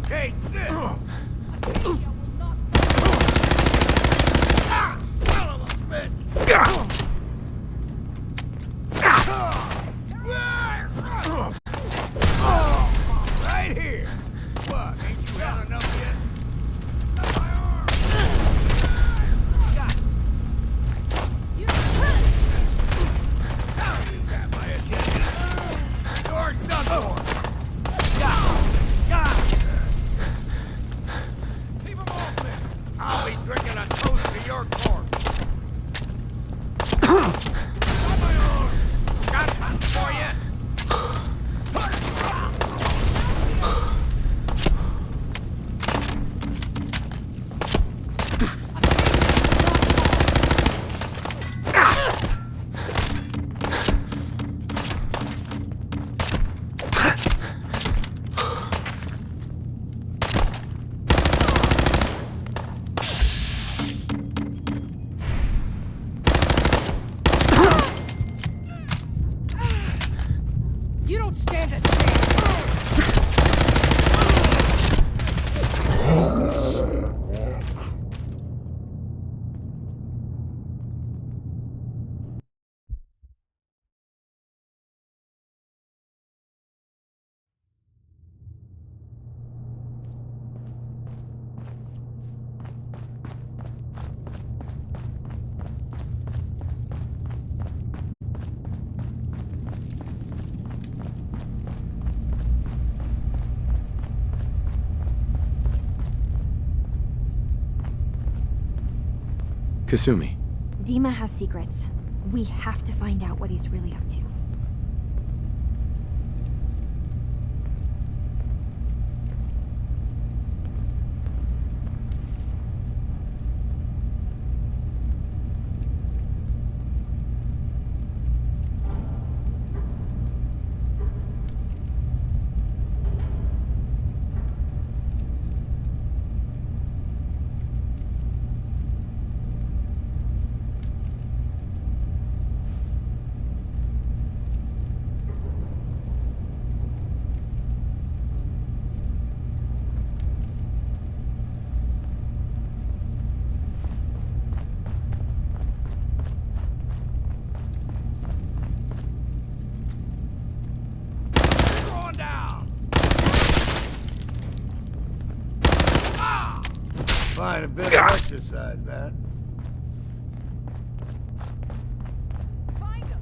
Take this! Right here! What, ain't you had enough yet? My arm! Got it. Now you got my attention. You're done for. Got it. Keep them off me. I'll be drinking a toast to your corpse. Got my arm. Got something for you. You don't stand a chance! Kasumi. Dima has secrets. We have to find out what he's really up to. Fine, a bit of exercise, that. Find him!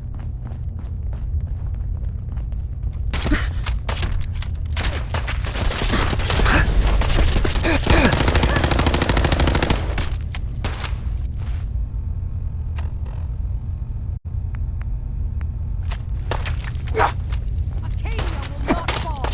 Acadia will not fall!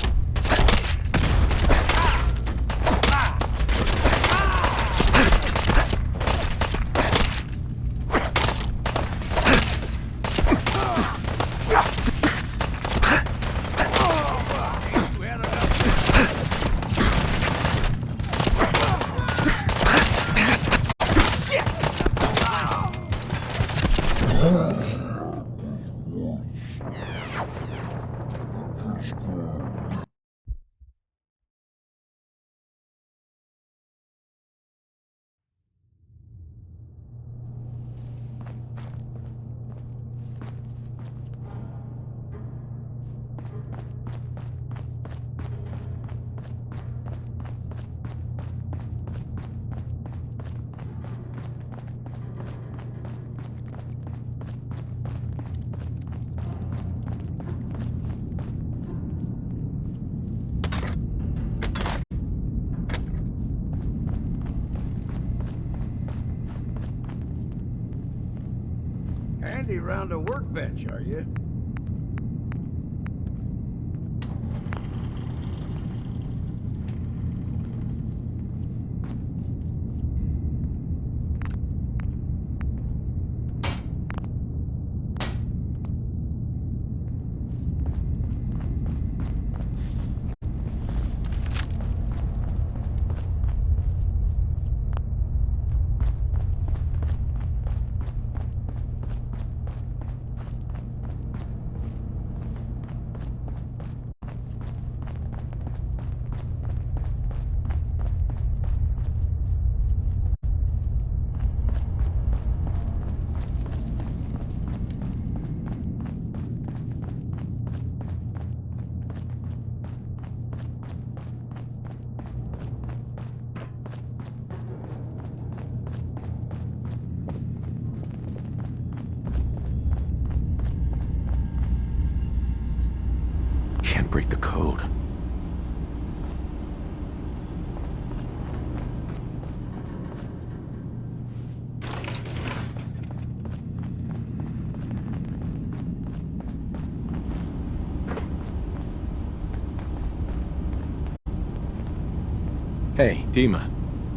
Handy round a workbench, are you? break the code. Hey, Dima.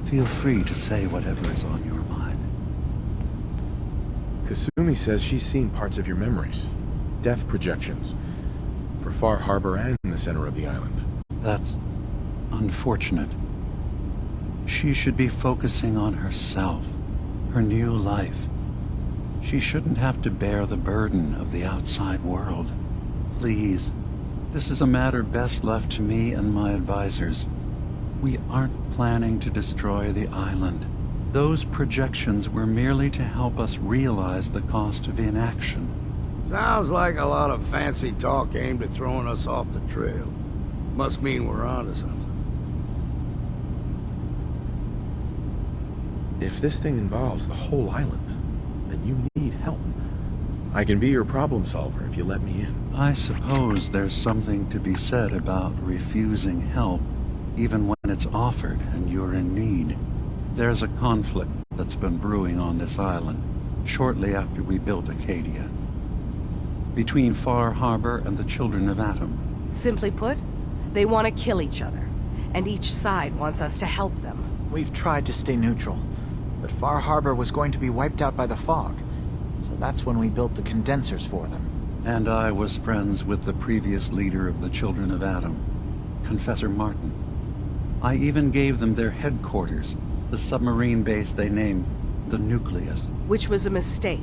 Feel free to say whatever is on your mind. Kasumi says she's seen parts of your memories. Death projections. For Far Harbor and the center of the island. That's unfortunate. She should be focusing on herself, her new life. She shouldn't have to bear the burden of the outside world. Please, this is a matter best left to me and my advisors. We aren't planning to destroy the island. Those projections were merely to help us realize the cost of inaction. Sounds like a lot of fancy talk aimed at throwing us off the trail. Must mean we're onto something. If this thing involves the whole island, then you need help. I can be your problem solver if you let me in. I suppose there's something to be said about refusing help, even when it's offered and you're in need. There's a conflict that's been brewing on this island, shortly after we built Acadia, between Far Harbor and the Children of Atom. Simply put, they want to kill each other, and each side wants us to help them. We've tried to stay neutral, but Far Harbor was going to be wiped out by the fog, so that's when we built the condensers for them. And I was friends with the previous leader of the Children of Atom, Confessor Martin. I even gave them their headquarters, the submarine base they named the Nucleus. Which was a mistake,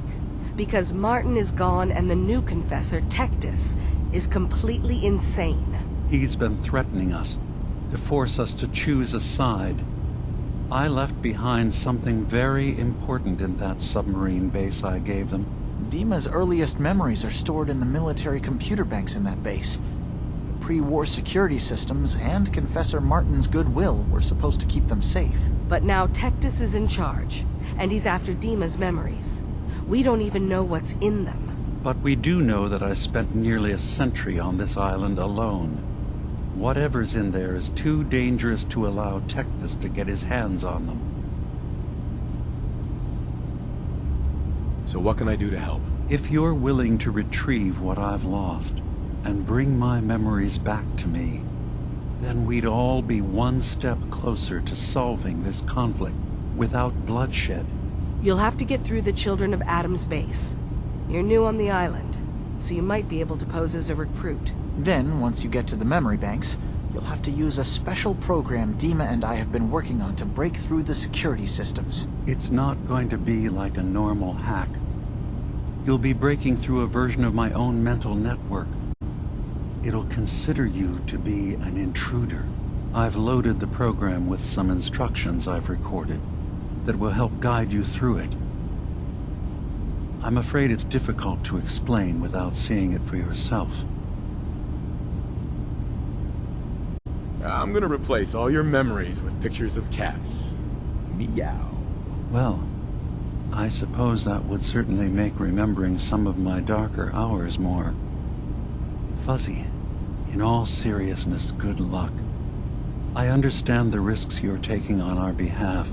because Martin is gone and the new confessor, Tectus, is completely insane. He's been threatening us, to force us to choose a side. I left behind something very important in that submarine base I gave them. Dima's earliest memories are stored in the military computer banks in that base. The pre-war security systems and Confessor Martin's goodwill were supposed to keep them safe. But now Tectus is in charge, and he's after Dima's memories. We don't even know what's in them. But we do know that I spent nearly a century on this island alone. Whatever's in there is too dangerous to allow Tectus to get his hands on them. So what can I do to help? If you're willing to retrieve what I've lost and bring my memories back to me, then we'd all be one step closer to solving this conflict without bloodshed. You'll have to get through the Children of Atom's base. You're new on the island, so you might be able to pose as a recruit. Then, once you get to the memory banks, you'll have to use a special program Dima and I have been working on to break through the security systems. It's not going to be like a normal hack. You'll be breaking through a version of my own mental network. It'll consider you to be an intruder. I've loaded the program with some instructions I've recorded that will help guide you through it. I'm afraid it's difficult to explain without seeing it for yourself. I'm gonna replace all your memories with pictures of cats. Meow. Well, I suppose that would certainly make remembering some of my darker hours more fuzzy. In all seriousness, good luck. I understand the risks you're taking on our behalf.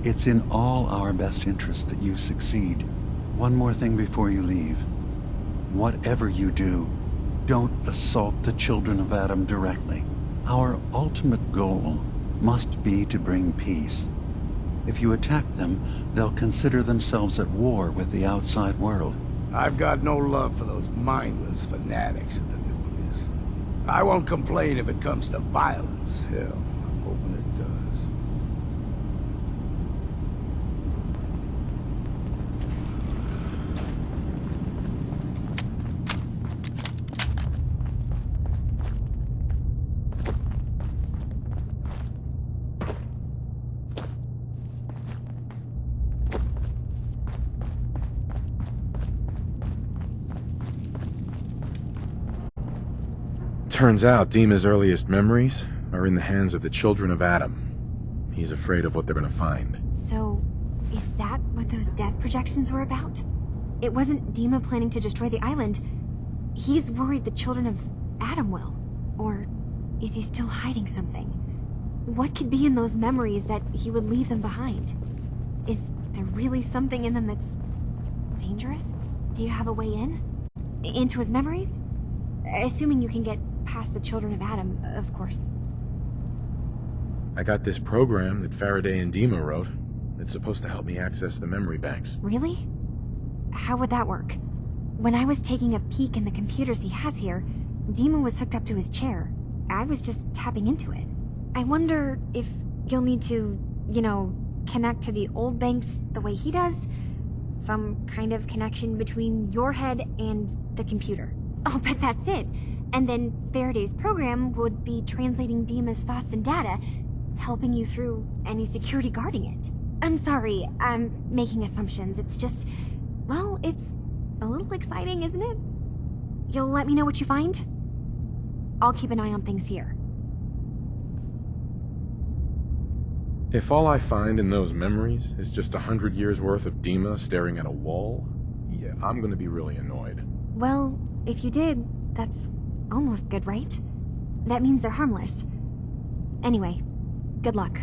It's in all our best interest that you succeed. One more thing before you leave. Whatever you do, don't assault the Children of Atom directly. Our ultimate goal must be to bring peace. If you attack them, they'll consider themselves at war with the outside world. I've got no love for those mindless fanatics at the Nucleus. I won't complain if it comes to violence. Hell, I'm hoping it does. Turns out Dima's earliest memories are in the hands of the Children of Atom. He's afraid of what they're gonna find. So, is that what those death projections were about? It wasn't Dima planning to destroy the island. He's worried the Children of Adam will. Or is he still hiding something? What could be in those memories that he would leave them behind? Is there really something in them that's dangerous? Do you have a way in? Into his memories? Assuming you can get past the children of Adam, of course. I got this program that Faraday and Dima wrote. It's supposed to help me access the memory banks. Really? How would that work? When I was taking a peek in the computers he has here, Dima was hooked up to his chair. I was just tapping into it. I wonder if you'll need to, connect to the old banks the way he does? Some kind of connection between your head and the computer. I'll bet that's it. And then Faraday's program would be translating Dima's thoughts and data, helping you through any security guarding it. I'm sorry, I'm making assumptions. It's just, well, it's a little exciting, isn't it? You'll let me know what you find? I'll keep an eye on things here. If all I find in those memories is just 100 years worth of Dima staring at a wall, yeah, I'm gonna be really annoyed. Well, if you did, that's almost good, right? That means they're harmless. Anyway, good luck.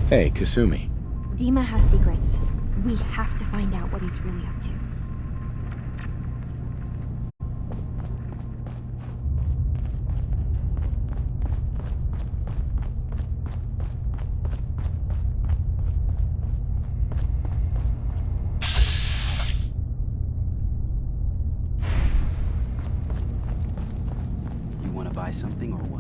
Hey, Kasumi. Dima has secrets. We have to find out what he's really up to. You want to buy something or what?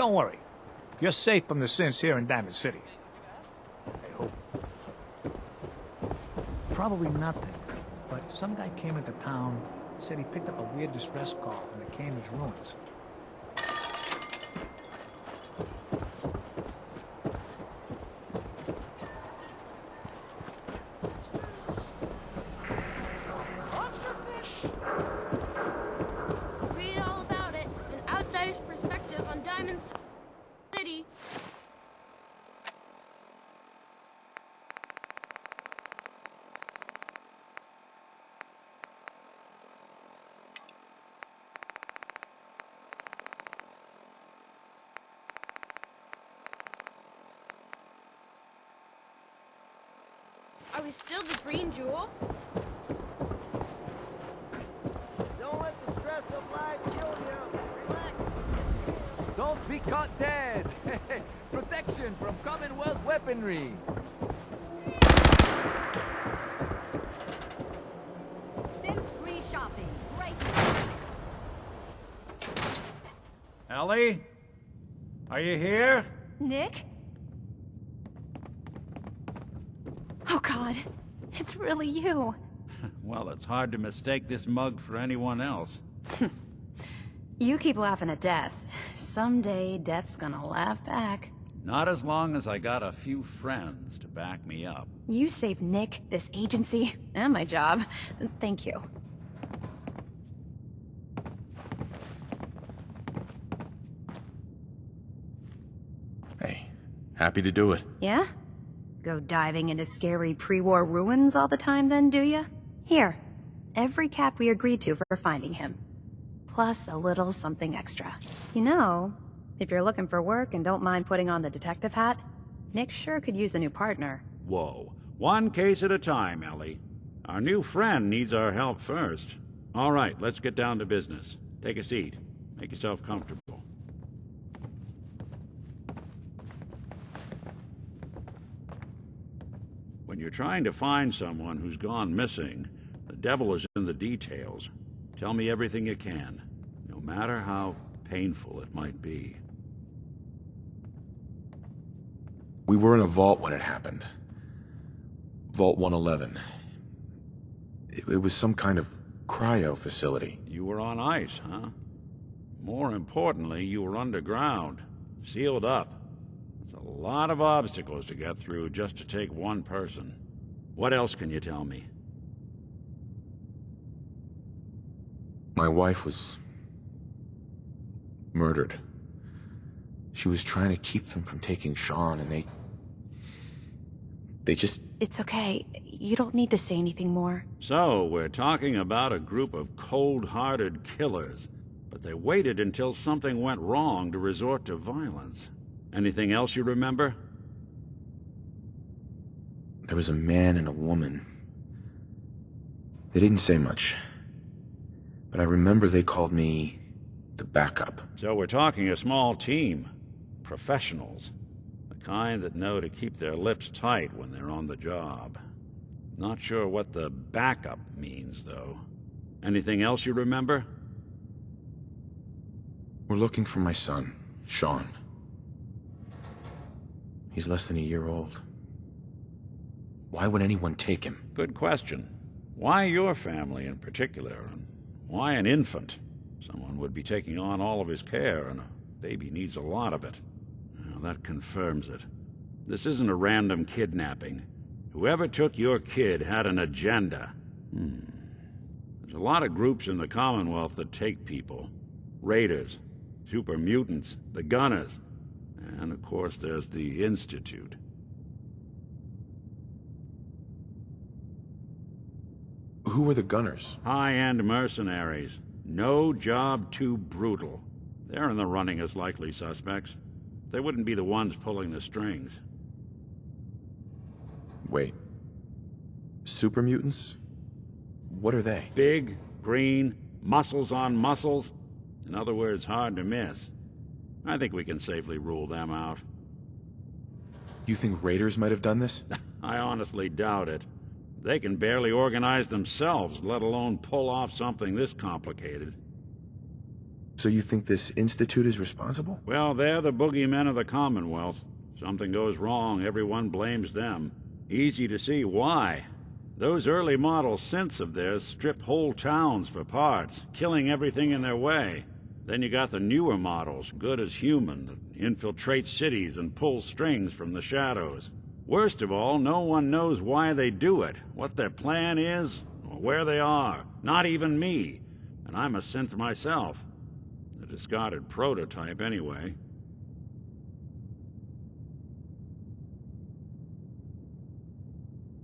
Don't worry. You're safe from the sins here in Diamond City. I hope. Probably nothing. But some guy came into town, said he picked up a weird distress call from the Cambridge ruins. Read all about it, an outsider's perspective on Diamond City. Are we still the Green Jewel? Don't let the stress of life kill you. Relax. Don't be caught dead! Protection from Commonwealth weaponry! Synth-free shopping. Great. Ellie? Are you here? Nick? Oh god, it's really you. Well, it's hard to mistake this mug for anyone else. You keep laughing at death. Someday, death's gonna laugh back. Not as long as I got a few friends to back me up. You saved Nick, this agency, and my job. Thank you. Hey, happy to do it. Yeah? Go diving into scary pre-war ruins all the time then, do ya? Here, every cap we agreed to for finding him. Plus a little something extra. You know, if you're looking for work and don't mind putting on the detective hat, Nick sure could use a new partner. Whoa. One case at a time, Ellie. Our new friend needs our help first. All right, let's get down to business. Take a seat. Make yourself comfortable. When you're trying to find someone who's gone missing, the devil is in the details. Tell me everything you can, no matter how painful it might be. We were in a vault when it happened. Vault 111. It was some kind of cryo facility. You were on ice, huh? More importantly, you were underground, sealed up. It's a lot of obstacles to get through just to take one person. What else can you tell me? My wife was murdered. She was trying to keep them from taking Sean, and they just... It's okay. You don't need to say anything more. So, we're talking about a group of cold-hearted killers, but they waited until something went wrong to resort to violence. Anything else you remember? There was a man and a woman. They didn't say much, but I remember they called me the backup. So we're talking a small team. Professionals. The kind that know to keep their lips tight when they're on the job. Not sure what the backup means, though. Anything else you remember? We're looking for my son, Sean. He's less than a year old. Why would anyone take him? Good question. Why your family in particular, and why an infant? Someone would be taking on all of his care, and a baby needs a lot of it. Well, that confirms it. This isn't a random kidnapping. Whoever took your kid had an agenda. There's a lot of groups in the Commonwealth that take people. Raiders, super mutants, the Gunners, and of course there's the Institute. Who are the Gunners? High-end mercenaries. No job too brutal. They're in the running as likely suspects. They wouldn't be the ones pulling the strings. Wait. Super mutants? What are they? Big, green, muscles on muscles. In other words, hard to miss. I think we can safely rule them out. You think raiders might have done this? I honestly doubt it. They can barely organize themselves, let alone pull off something this complicated. So you think this institute is responsible? Well, they're the boogeymen of the Commonwealth. Something goes wrong, everyone blames them. Easy to see why. Those early model synths of theirs strip whole towns for parts, killing everything in their way. Then you got the newer models, good as human, that infiltrate cities and pull strings from the shadows. Worst of all, no one knows why they do it, what their plan is, or where they are. Not even me. And I'm a synth myself. A discarded prototype, anyway.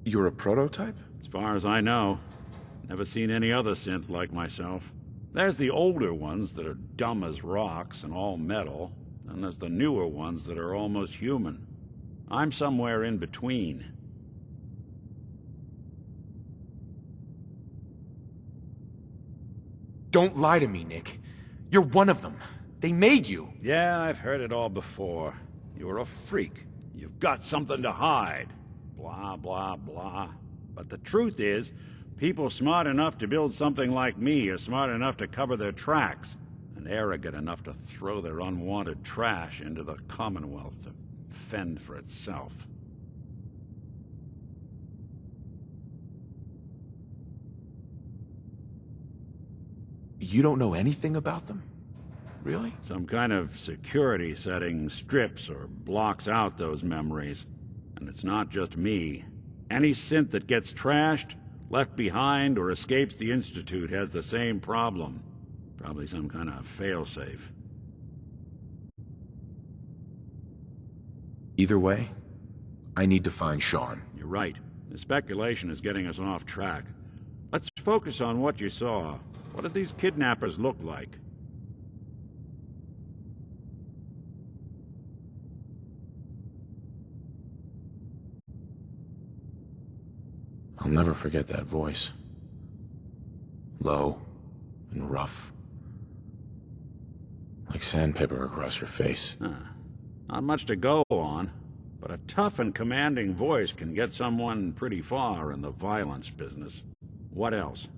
You're a prototype? As far as I know. Never seen any other synth like myself. There's the older ones that are dumb as rocks and all metal, and there's the newer ones that are almost human. I'm somewhere in between. Don't lie to me, Nick. You're one of them. They made you. Yeah, I've heard it all before. You're a freak. You've got something to hide. Blah, blah, blah. But the truth is, people smart enough to build something like me are smart enough to cover their tracks, and arrogant enough to throw their unwanted trash into the Commonwealth to fend for itself. You don't know anything about them? Really? Some kind of security setting strips or blocks out those memories. And it's not just me. Any synth that gets trashed, left behind, or escapes the Institute has the same problem. Probably some kind of failsafe. Either way, I need to find Sean. You're right. The speculation is getting us off track. Let's focus on what you saw. What did these kidnappers look like? I'll never forget that voice. Low and rough. Like sandpaper across your face. Not much to go on, but a tough and commanding voice can get someone pretty far in the violence business. What else?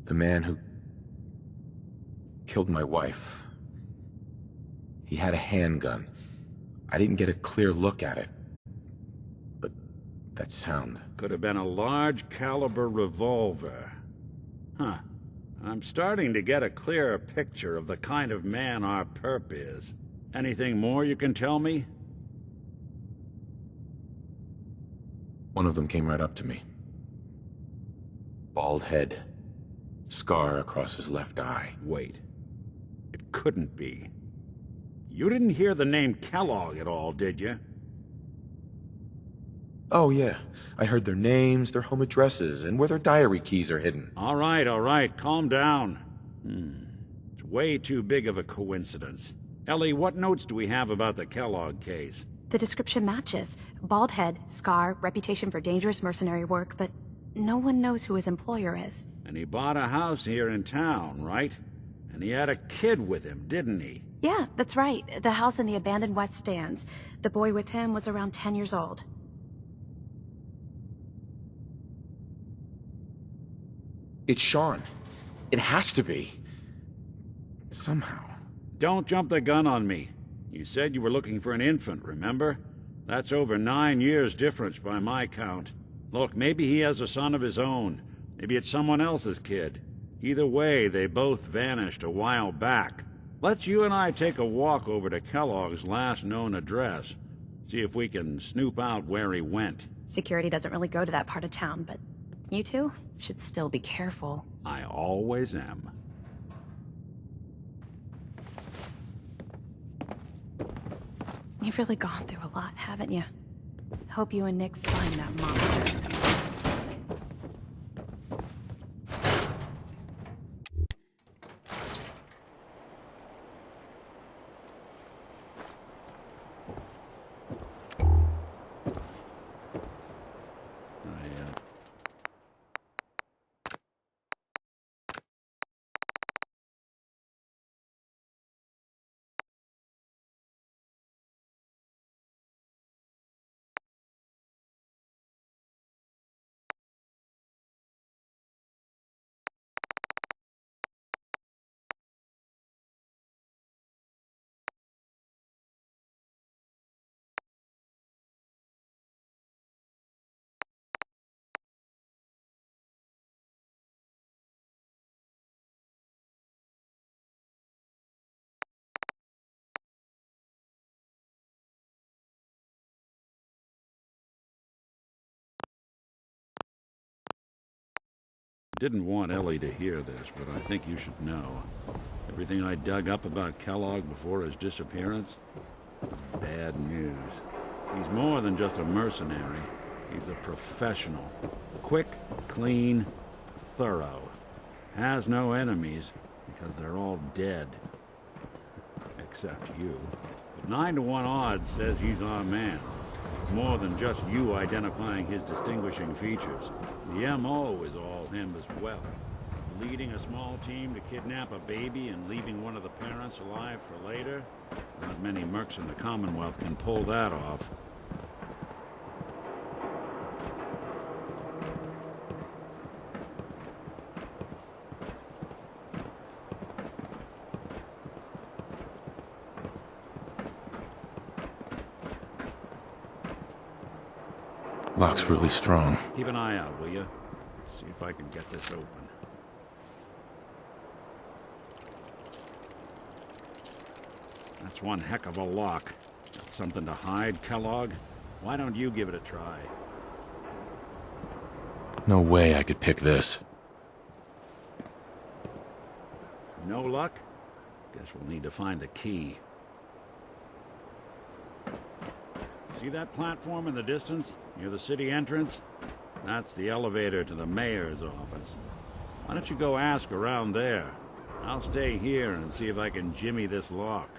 The man who killed my wife. He had a handgun. I didn't get a clear look at it. But that sound... Could have been a large caliber revolver. Huh. I'm starting to get a clearer picture of the kind of man our perp is. Anything more you can tell me? One of them came right up to me. Bald head. Scar across his left eye. Wait. It couldn't be. You didn't hear the name Kellogg at all, did you? Oh, yeah. I heard their names, their home addresses, and where their diary keys are hidden. All right. Calm down. It's way too big of a coincidence. Ellie, what notes do we have about the Kellogg case? The description matches. Bald head, scar, reputation for dangerous mercenary work, but no one knows who his employer is. And he bought a house here in town, right? And he had a kid with him, didn't he? Yeah, that's right. The house in the abandoned West Stands. The boy with him was around 10 years old. It's Sean. It has to be. Somehow. Don't jump the gun on me. You said you were looking for an infant, remember? That's over 9 years difference by my count. Look, maybe he has a son of his own. Maybe it's someone else's kid. Either way, they both vanished a while back. Let's you and I take a walk over to Kellogg's last known address. See if we can snoop out where he went. Security doesn't really go to that part of town, but you two should still be careful. I always am. You've really gone through a lot, haven't you? Hope you and Nick find that monster. Didn't want Ellie to hear this, but I think you should know. Everything I dug up about Kellogg before his disappearance is bad news. He's more than just a mercenary. He's a professional. Quick, clean, thorough. Has no enemies, because they're all dead. Except you. But 9 to 1 odds says he's our man. More than just you identifying his distinguishing features. The M.O. is all him as well. Leading a small team to kidnap a baby and leaving one of the parents alive for later? Not many mercs in the Commonwealth can pull that off. Lock's really strong. Keep an eye out, will you? See if I can get this open. That's one heck of a lock. Got something to hide, Kellogg? Why don't you give it a try? No way I could pick this. No luck? Guess we'll need to find the key. See that platform in the distance, near the city entrance? That's the elevator to the mayor's office. Why don't you go ask around there? I'll stay here and see if I can jimmy this lock.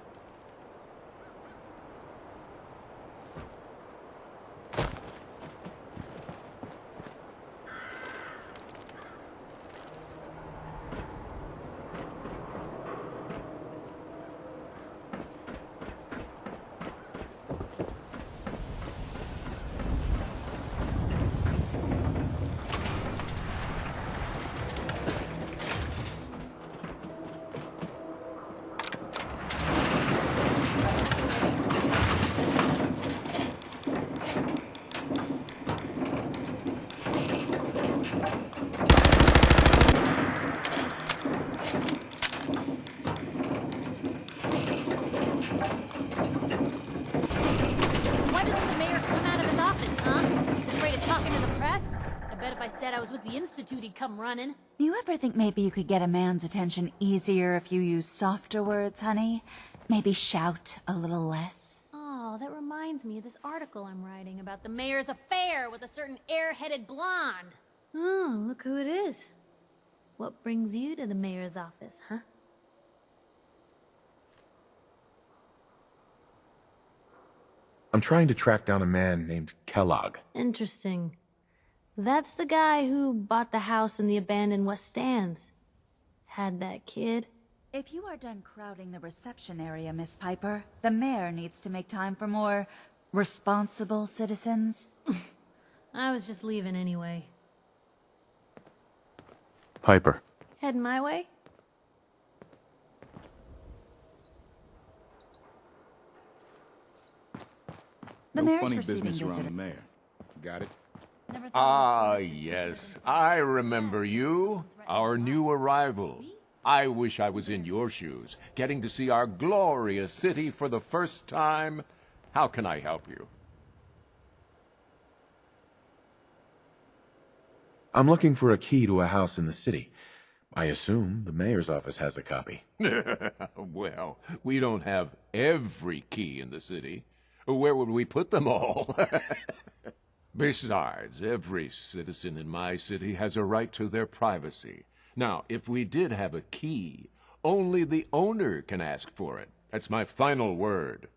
Why doesn't the mayor come out of his office, huh? He's afraid of talking to the press? I bet if I said I was with the Institute, he'd come running. You ever think maybe you could get a man's attention easier if you use softer words, honey? Maybe shout a little less? Oh, that reminds me of this article I'm writing about the mayor's affair with a certain air-headed blonde. Oh, look who it is. What brings you to the mayor's office, huh? I'm trying to track down a man named Kellogg. Interesting. That's the guy who bought the house in the abandoned West Stands. Had that kid. If you are done crowding the reception area, Miss Piper, the mayor needs to make time for more responsible citizens. I was just leaving anyway. Piper. Heading my way? The No mayor's funny receiving business around the visitor. mayor. Got it? Ah, yes. I remember you. Our new arrival. I wish I was in your shoes, getting to see our glorious city for the first time. How can I help you? I'm looking for a key to a house in the city. I assume the mayor's office has a copy. Well, we don't have every key in the city. Where would we put them all? Besides, every citizen in my city has a right to their privacy. Now, if we did have a key, only the owner can ask for it. That's my final word.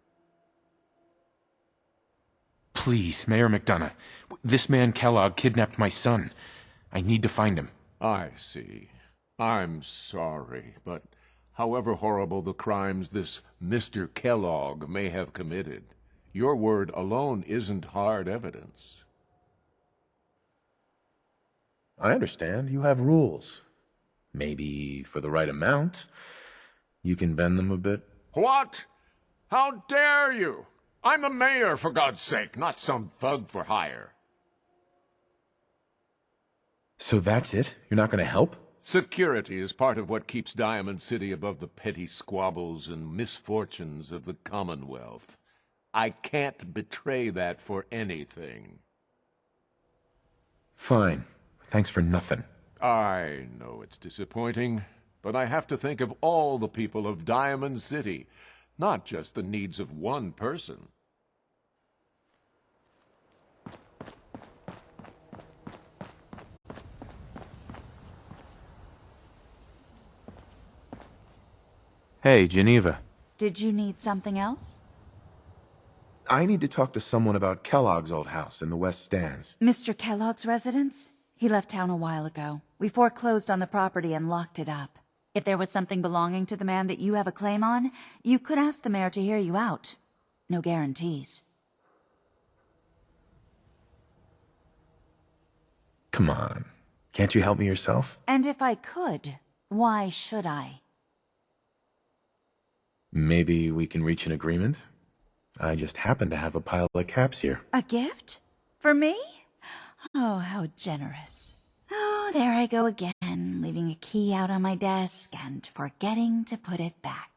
Please, Mayor McDonough. This man Kellogg kidnapped my son. I need to find him. I see. I'm sorry, but however horrible the crimes this Mr. Kellogg may have committed, your word alone isn't hard evidence. I understand. You have rules. Maybe for the right amount, you can bend them a bit. What? How dare you? I'm the mayor, for God's sake, not some thug for hire. So that's it? You're not going to help? Security is part of what keeps Diamond City above the petty squabbles and misfortunes of the Commonwealth. I can't betray that for anything. Fine. Thanks for nothing. I know it's disappointing, but I have to think of all the people of Diamond City, not just the needs of one person. Hey, Geneva. Did you need something else? I need to talk to someone about Kellogg's old house in the West Stands. Mr. Kellogg's residence? He left town a while ago. We foreclosed on the property and locked it up. If there was something belonging to the man that you have a claim on, you could ask the mayor to hear you out. No guarantees. Come on. Can't you help me yourself? And if I could, why should I? Maybe we can reach an agreement? I just happen to have a pile of caps here. A gift? For me? Oh, how generous. Oh, there I go again, leaving a key out on my desk and forgetting to put it back.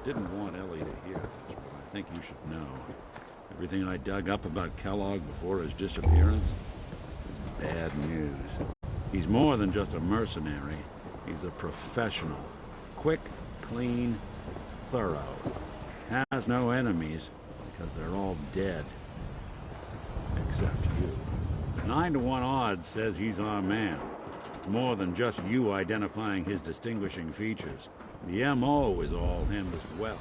Didn't want Ellie to hear this, but I think you should know. Everything I dug up about Kellogg before his disappearance is bad news. He's more than just a mercenary. He's a professional. Quick, clean, thorough. Has no enemies because they're all dead. Except you. 9-to-1 odds says he's our man. It's more than just you identifying his distinguishing features. The M.O. is all him as well.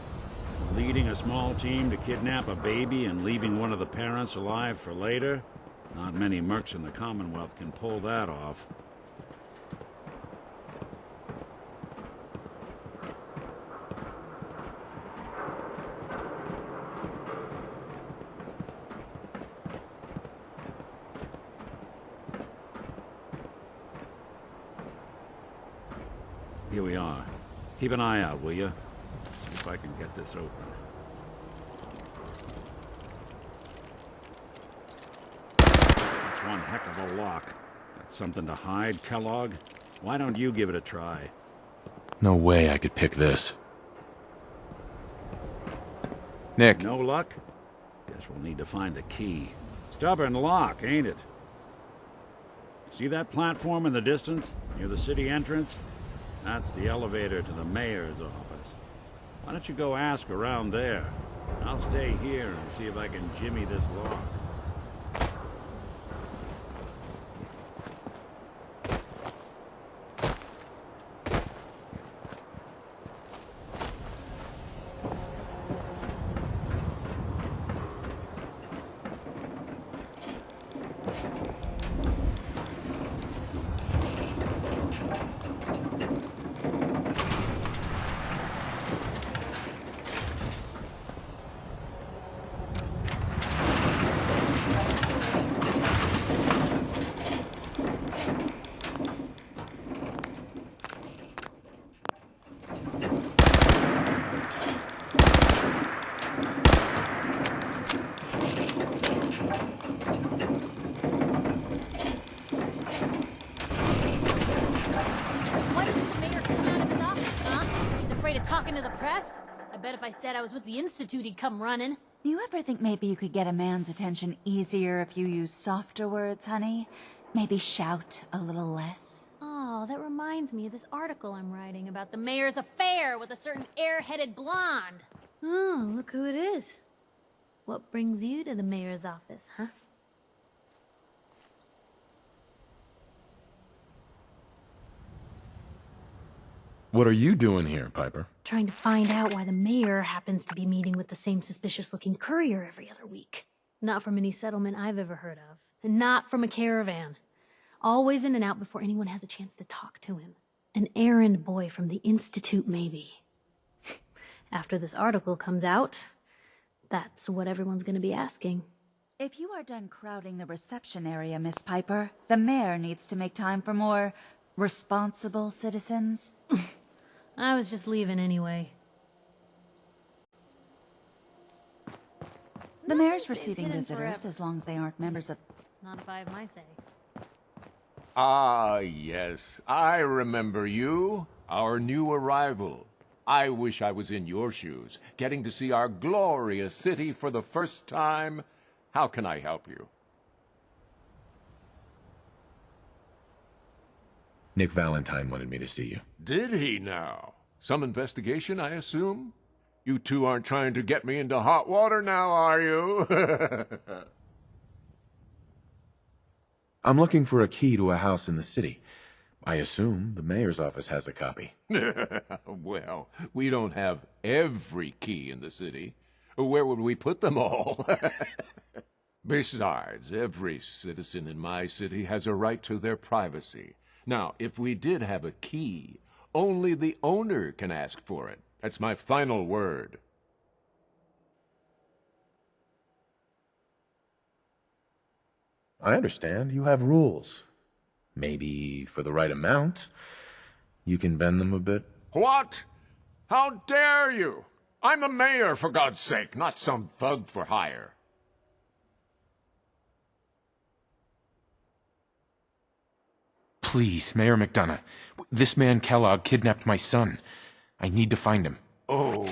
Leading a small team to kidnap a baby and leaving one of the parents alive for later? Not many mercs in the Commonwealth can pull that off. Here we are. Keep an eye out, will you? See if I can get this open. That's one heck of a lock. Got something to hide, Kellogg? Why don't you give it a try? No way I could pick this. Nick. No luck? Guess we'll need to find the key. Stubborn lock, ain't it? See that platform in the distance, near the city entrance? That's the elevator to the mayor's office. Why don't you go ask around there? I'll stay here and see if I can jimmy this lock. Talking to the press? I bet if I said I was with the Institute, he'd come running. You ever think maybe you could get a man's attention easier if you use softer words, honey? Maybe shout a little less? Oh, that reminds me of this article I'm writing about the mayor's affair with a certain air-headed blonde. Oh, look who it is. What brings you to the mayor's office, huh? What are you doing here, Piper? Trying to find out why the mayor happens to be meeting with the same suspicious-looking courier every other week. Not from any settlement I've ever heard of. And not from a caravan. Always in and out before anyone has a chance to talk to him. An errand boy from the Institute, maybe. After this article comes out, That's what everyone's gonna be asking. If you are done crowding the reception area, Miss Piper, the mayor needs to make time for more responsible citizens. I was just leaving anyway. The mayor's receiving visitors as long as they aren't members of... Not if I have my say. Ah, yes. I remember you. Our new arrival. I wish I was in your shoes, getting to see our glorious city for the first time. How can I help you? Nick Valentine wanted me to see you. Did he now? Some investigation, I assume? You two aren't trying to get me into hot water now, are you? I'm looking for a key to a house in the city. I assume the mayor's office has a copy. Well, we don't have every key in the city. Where would we put them all? Besides, every citizen in my city has a right to their privacy. Now, if we did have a key, only the owner can ask for it. That's my final word. I understand. You have rules. Maybe for the right amount, you can bend them a bit. What? How dare you? I'm the mayor, for God's sake, not some thug for hire. Please, Mayor McDonough. This man Kellogg kidnapped my son. I need to find him. Oh,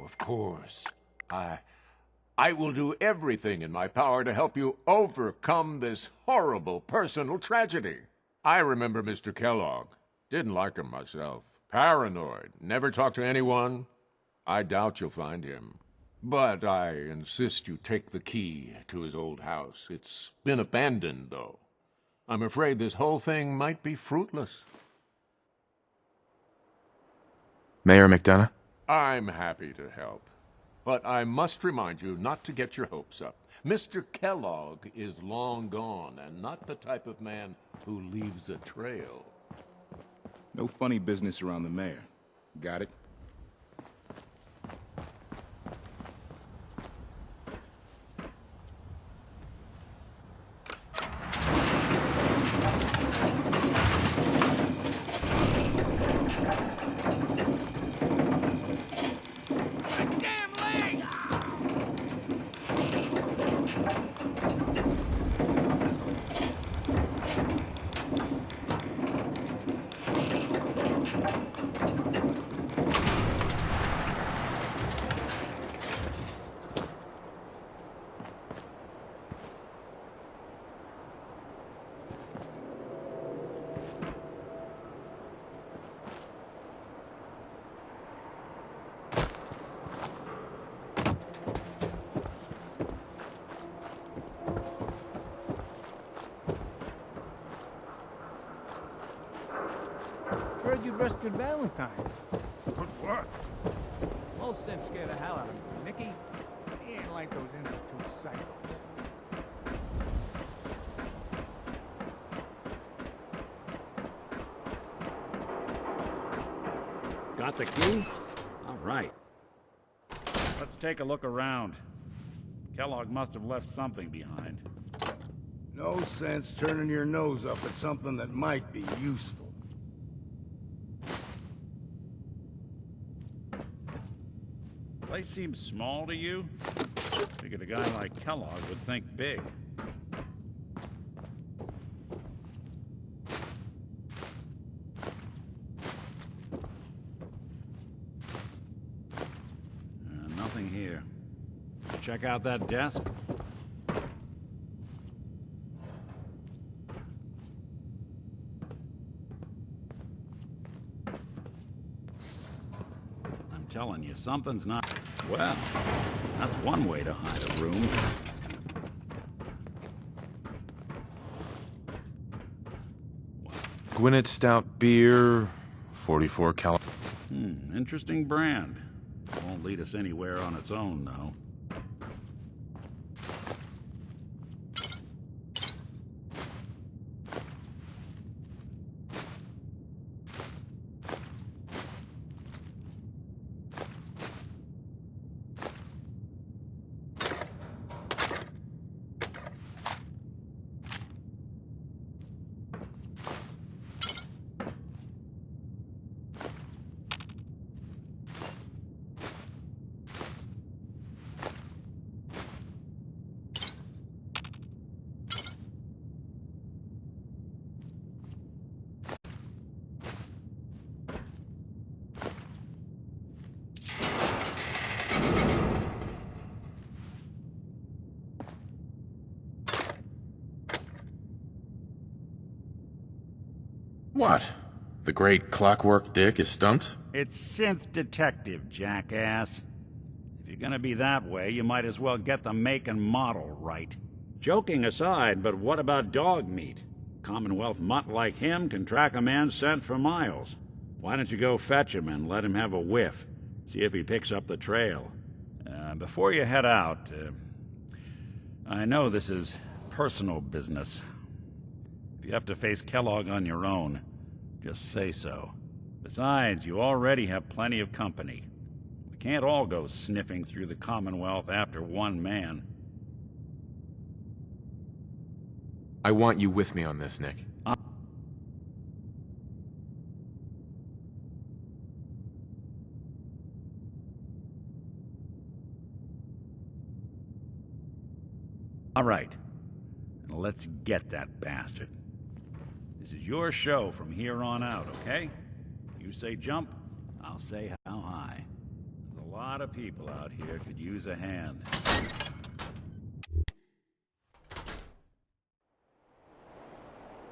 of course. I will do everything in my power to help you overcome this horrible personal tragedy. I remember Mr. Kellogg. Didn't like him myself. Paranoid. Never talked to anyone. I doubt you'll find him. But I insist you take the key to his old house. It's been abandoned, though. I'm afraid this whole thing might be fruitless. Mayor McDonough? I'm happy to help. But I must remind you not to get your hopes up. Mr. Kellogg is long gone, and not the type of man who leaves a trail. No funny business around the mayor. Got it? Heard you rescued Valentine. Good work. Well, since scared the hell out of me. Nicky, he ain't like those Institute psychos. Got the key? All right. Let's take a look around. Kellogg must have left something behind. No sense turning your nose up at something that might be useful. Place seems small to you? Figured a guy like Kellogg would think big. Nothing here. Check out that desk. I'm telling you, something's not... Well, that's one way to hide a room. Gwinnett Stout Beer, 44 cal... Interesting brand. Won't lead us anywhere on its own, though. What? The great Clockwork Dick is stumped? It's Synth Detective, jackass. If you're gonna be that way, you might as well get the make and model right. Joking aside, but what about dog meat? Commonwealth mutt like him can track a man's scent for miles. Why don't you go fetch him and let him have a whiff? See if he picks up the trail. Before you head out, I know this is personal business. If you have to face Kellogg on your own, just say so. Besides, you already have plenty of company. We can't all go sniffing through the Commonwealth after one man. I want you with me on this, Nick. All right. Now let's get that bastard. This is your show from here on out, okay? You say jump, I'll say how high. There's a lot of people out here could use a hand.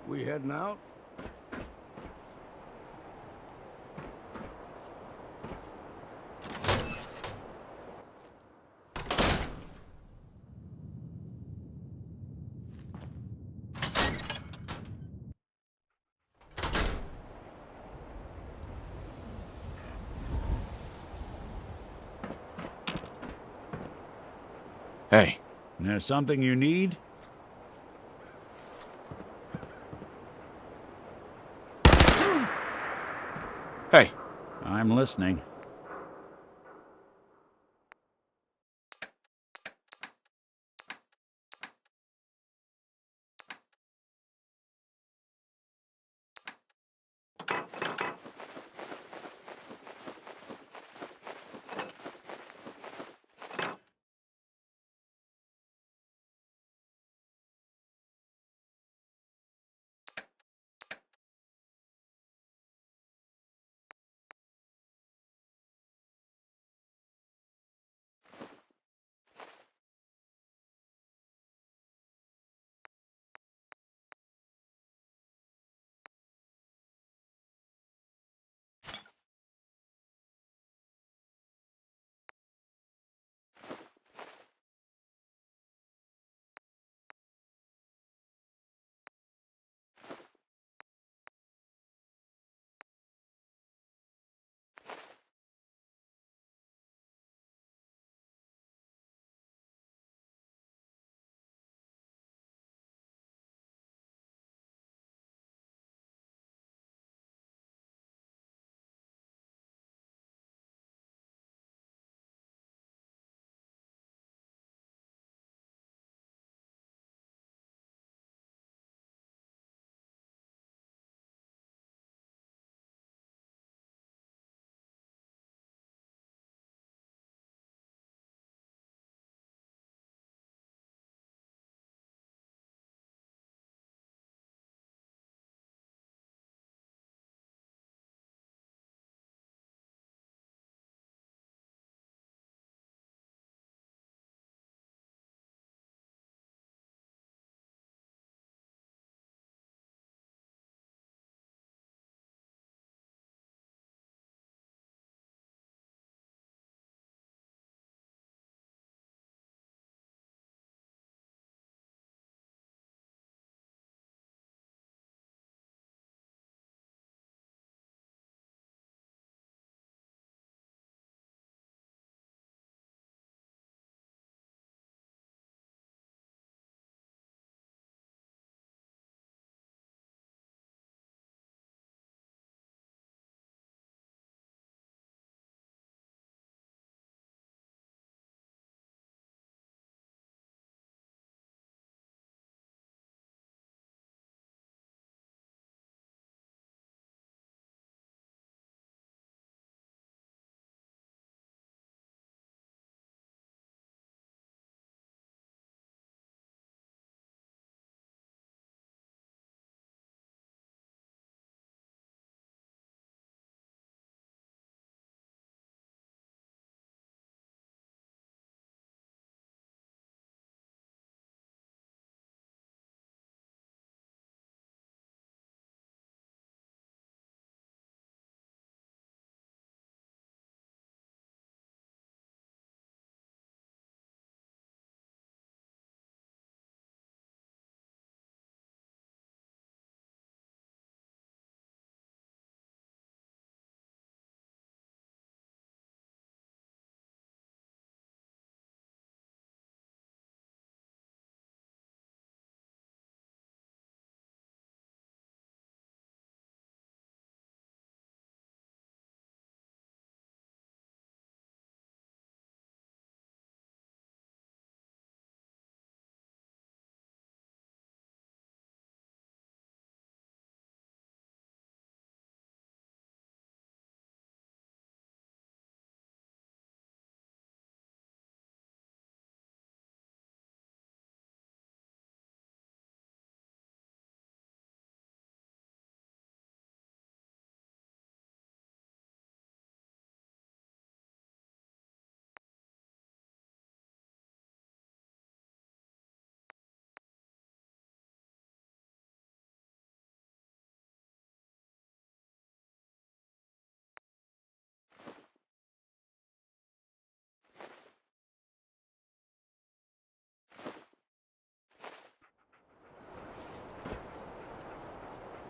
We heading out? Hey. There's something you need? Hey. I'm listening.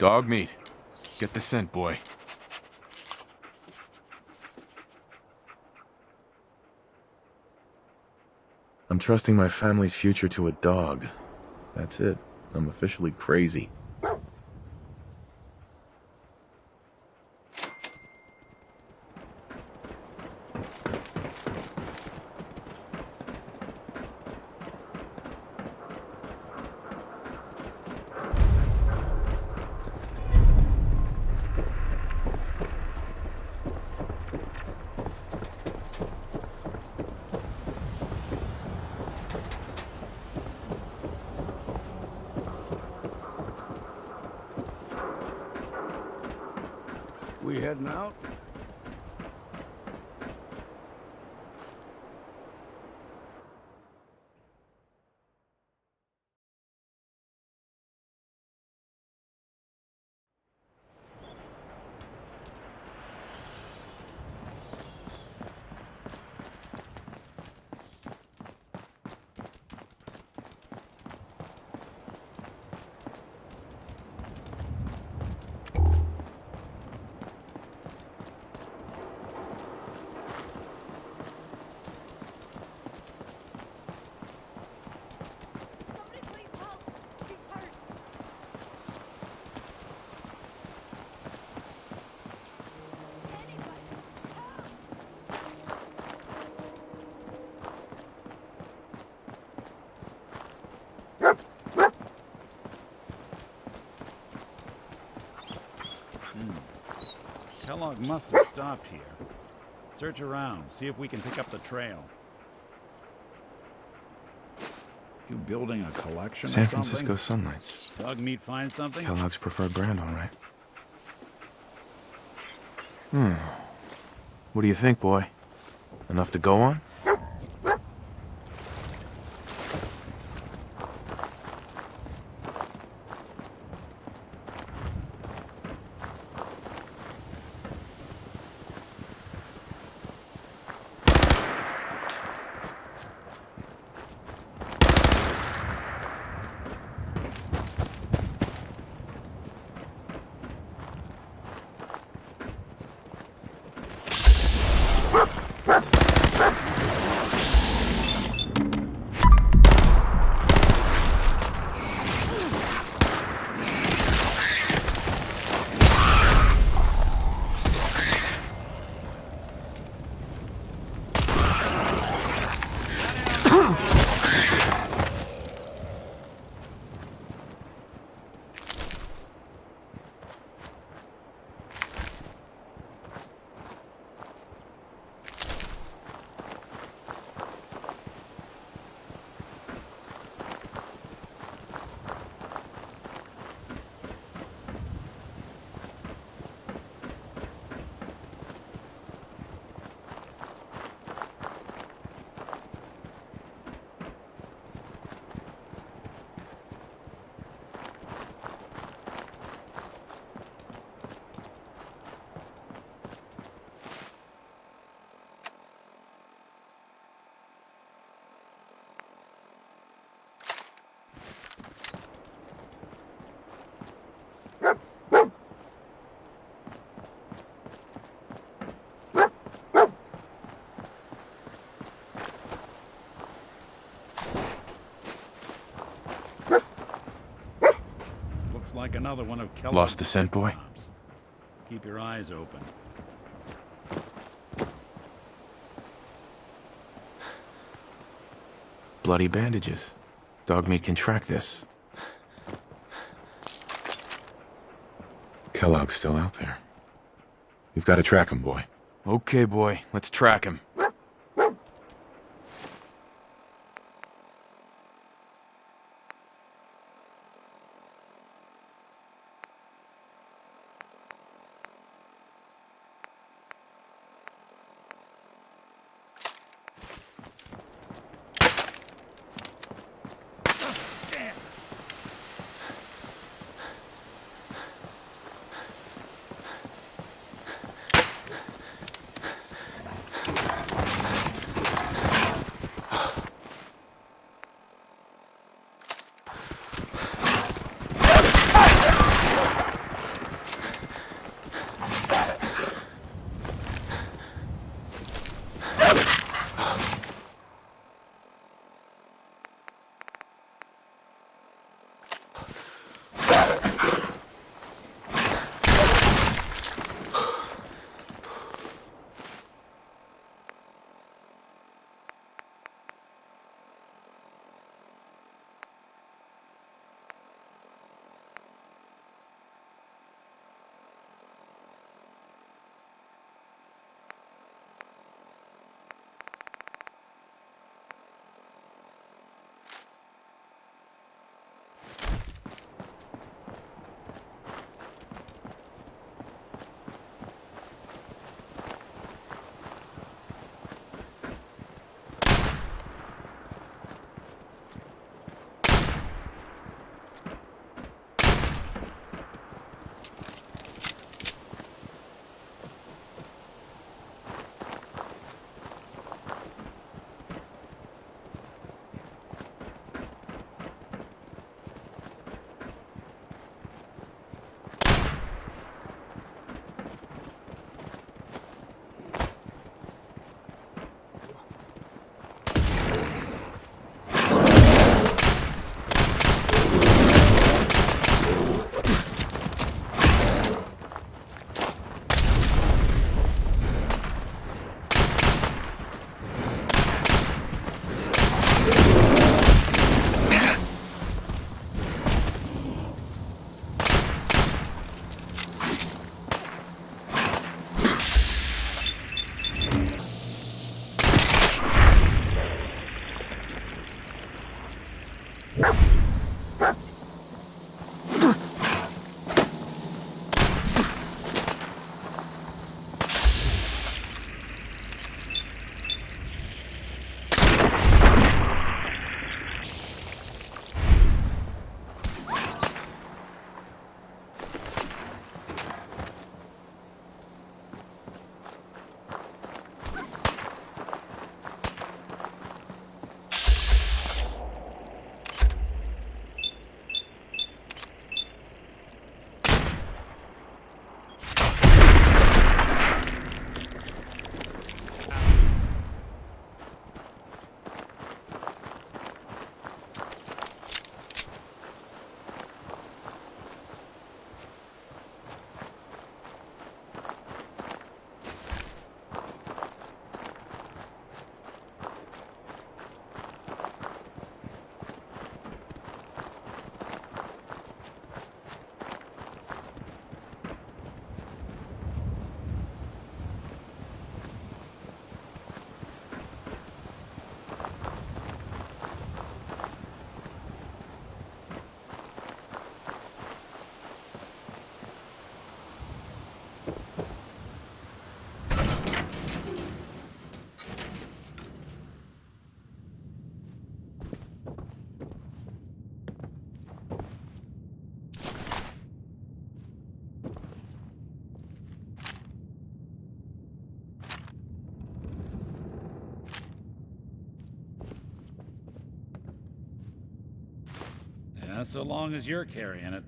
Dog meat. Get the scent, boy. I'm trusting my family's future to a dog. That's it. I'm officially crazy. We heading out? Kellogg must have stopped here. Search around, see if we can pick up the trail. You building a collection San of something? Francisco Sunlights. Dog meat find something? Kellogg's preferred brand, all right. What do you think, boy? Enough to go on? Looks like another one of Kellogg's Lost the scent, boy? stops. Keep your eyes open. Bloody bandages. Dog meat can track this. Kellogg's still out there. We've got to track him, boy. Okay, boy. Let's track him. Yeah, so long as you're carrying it.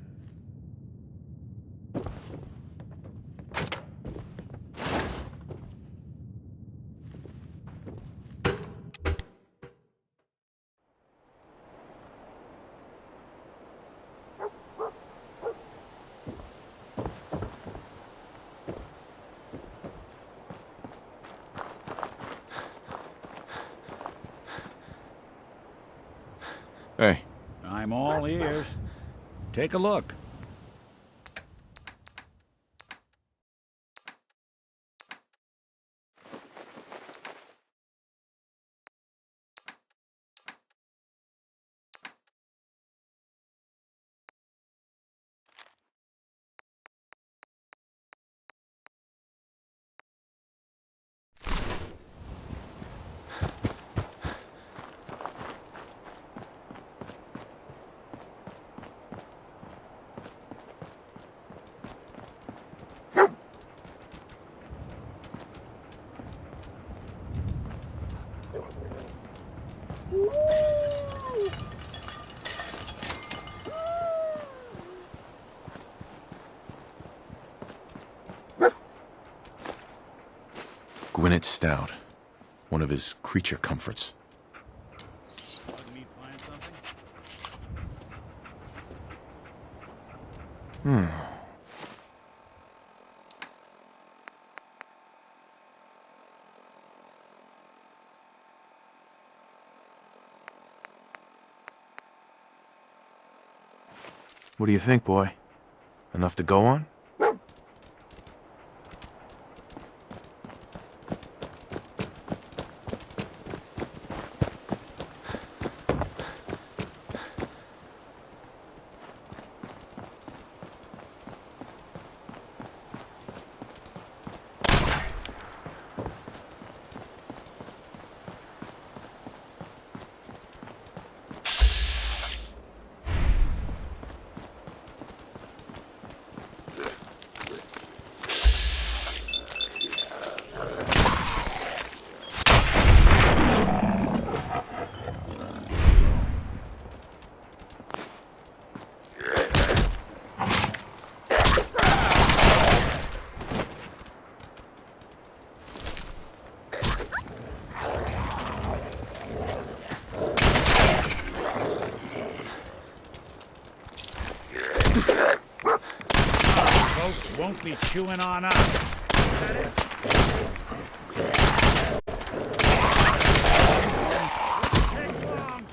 Hey. I'm all ears. Take a look. Gwinnett Stout. One of his creature comforts. What do you think, boy? Enough to go on? Folks won't be chewing on us. Is that it? Take long.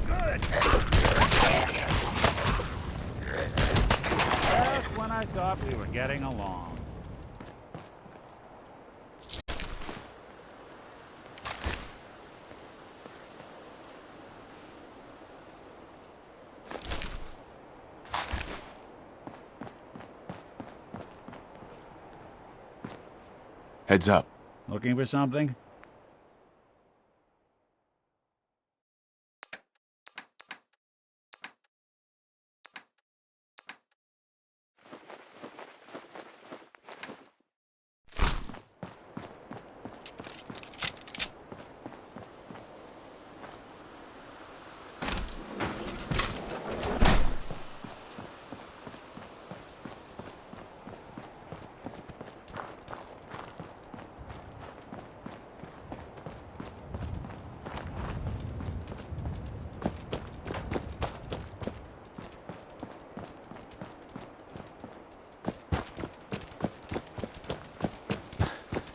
Good. Just when I thought we were getting along. Heads up. Looking for something?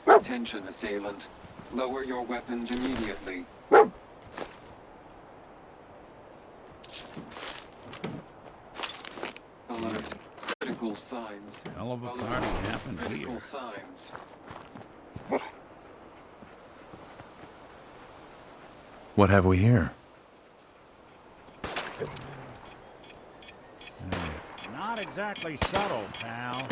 Attention, assailant. Lower your weapons immediately. Alert. Critical signs. Hell of a Alert. party happened Critical here. signs. What have we here? Not exactly subtle, pal.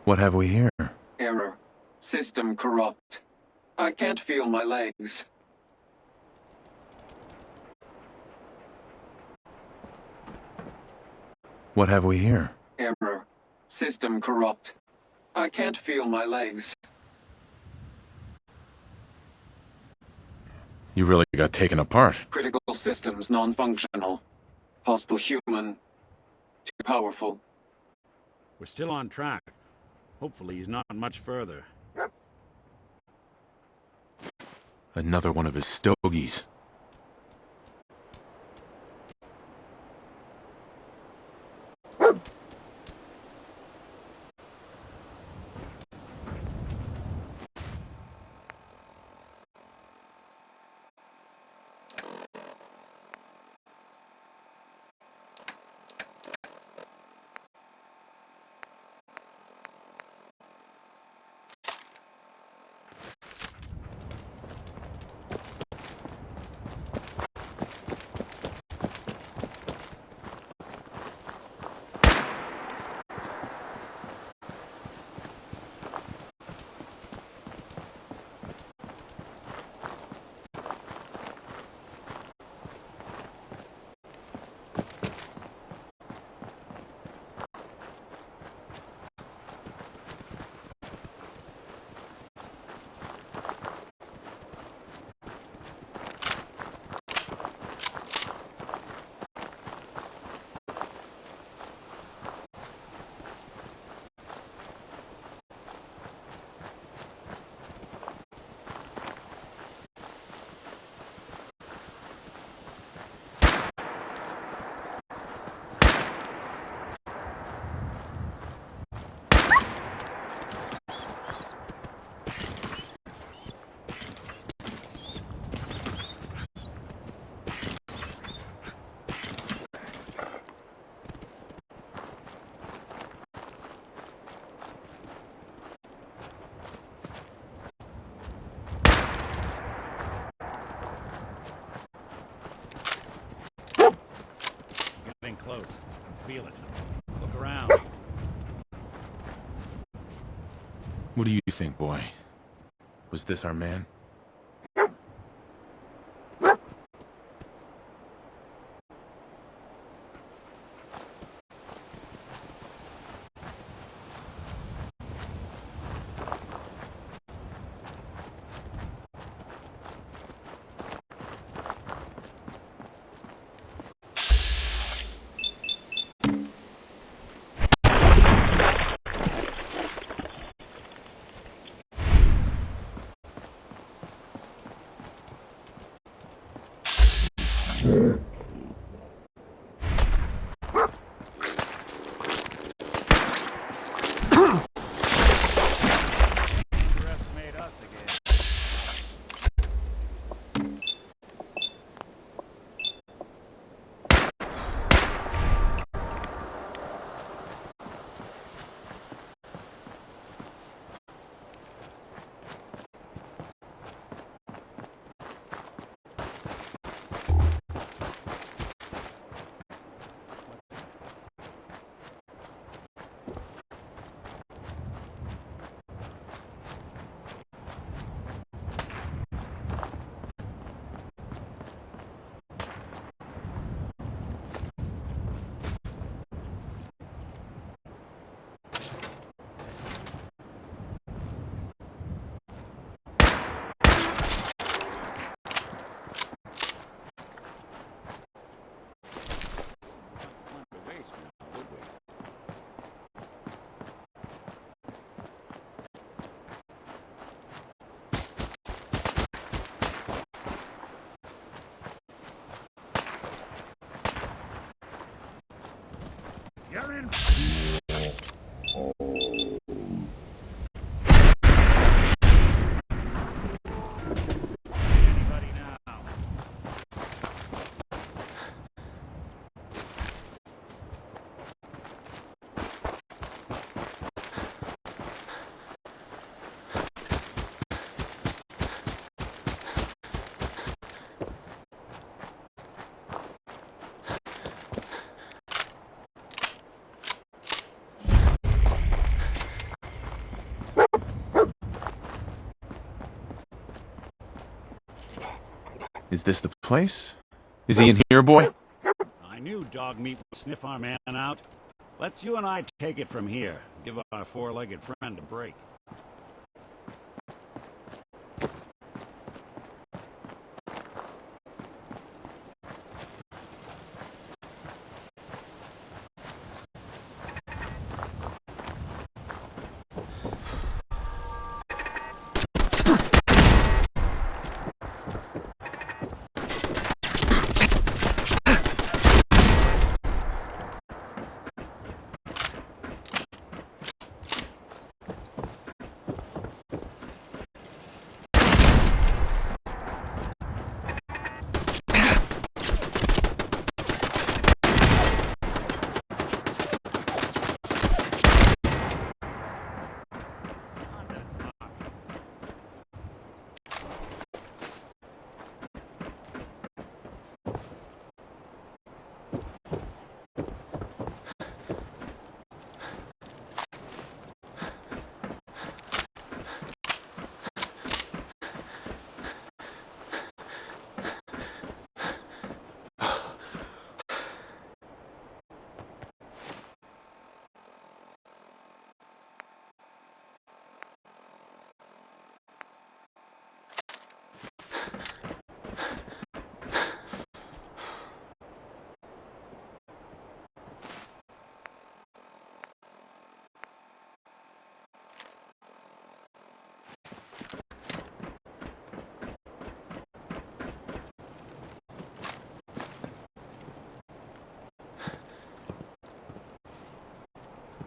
What have we here? Error. System corrupt. I can't feel my legs. What have we here? Error. System corrupt. I can't feel my legs. You really got taken apart. Critical systems non-functional. Hostile human. Too powerful. We're still on track. Hopefully he's not much further. Another one of his stogies. close. I can feel it. Look around. What do you think, boy? Was this our man? You're in. Anybody now? Is this the place? Is he in here, boy? I knew dog meat would sniff our man out. Let's you and I take it from here. Give our four-legged friend a break.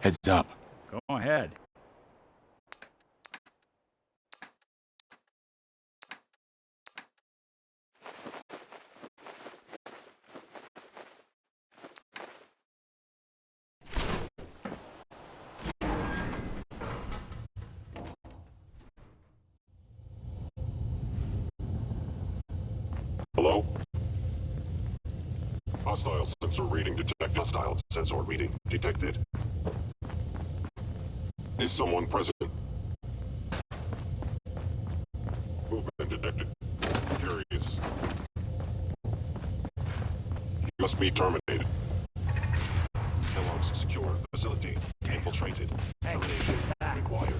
Heads up. Go ahead. Hello? Hostile sensor reading detected. Hostile sensor reading detected. Is someone present? Movement detected. Curious. You must be terminated. Kellogg's secure facility. Infiltrated. Termination required.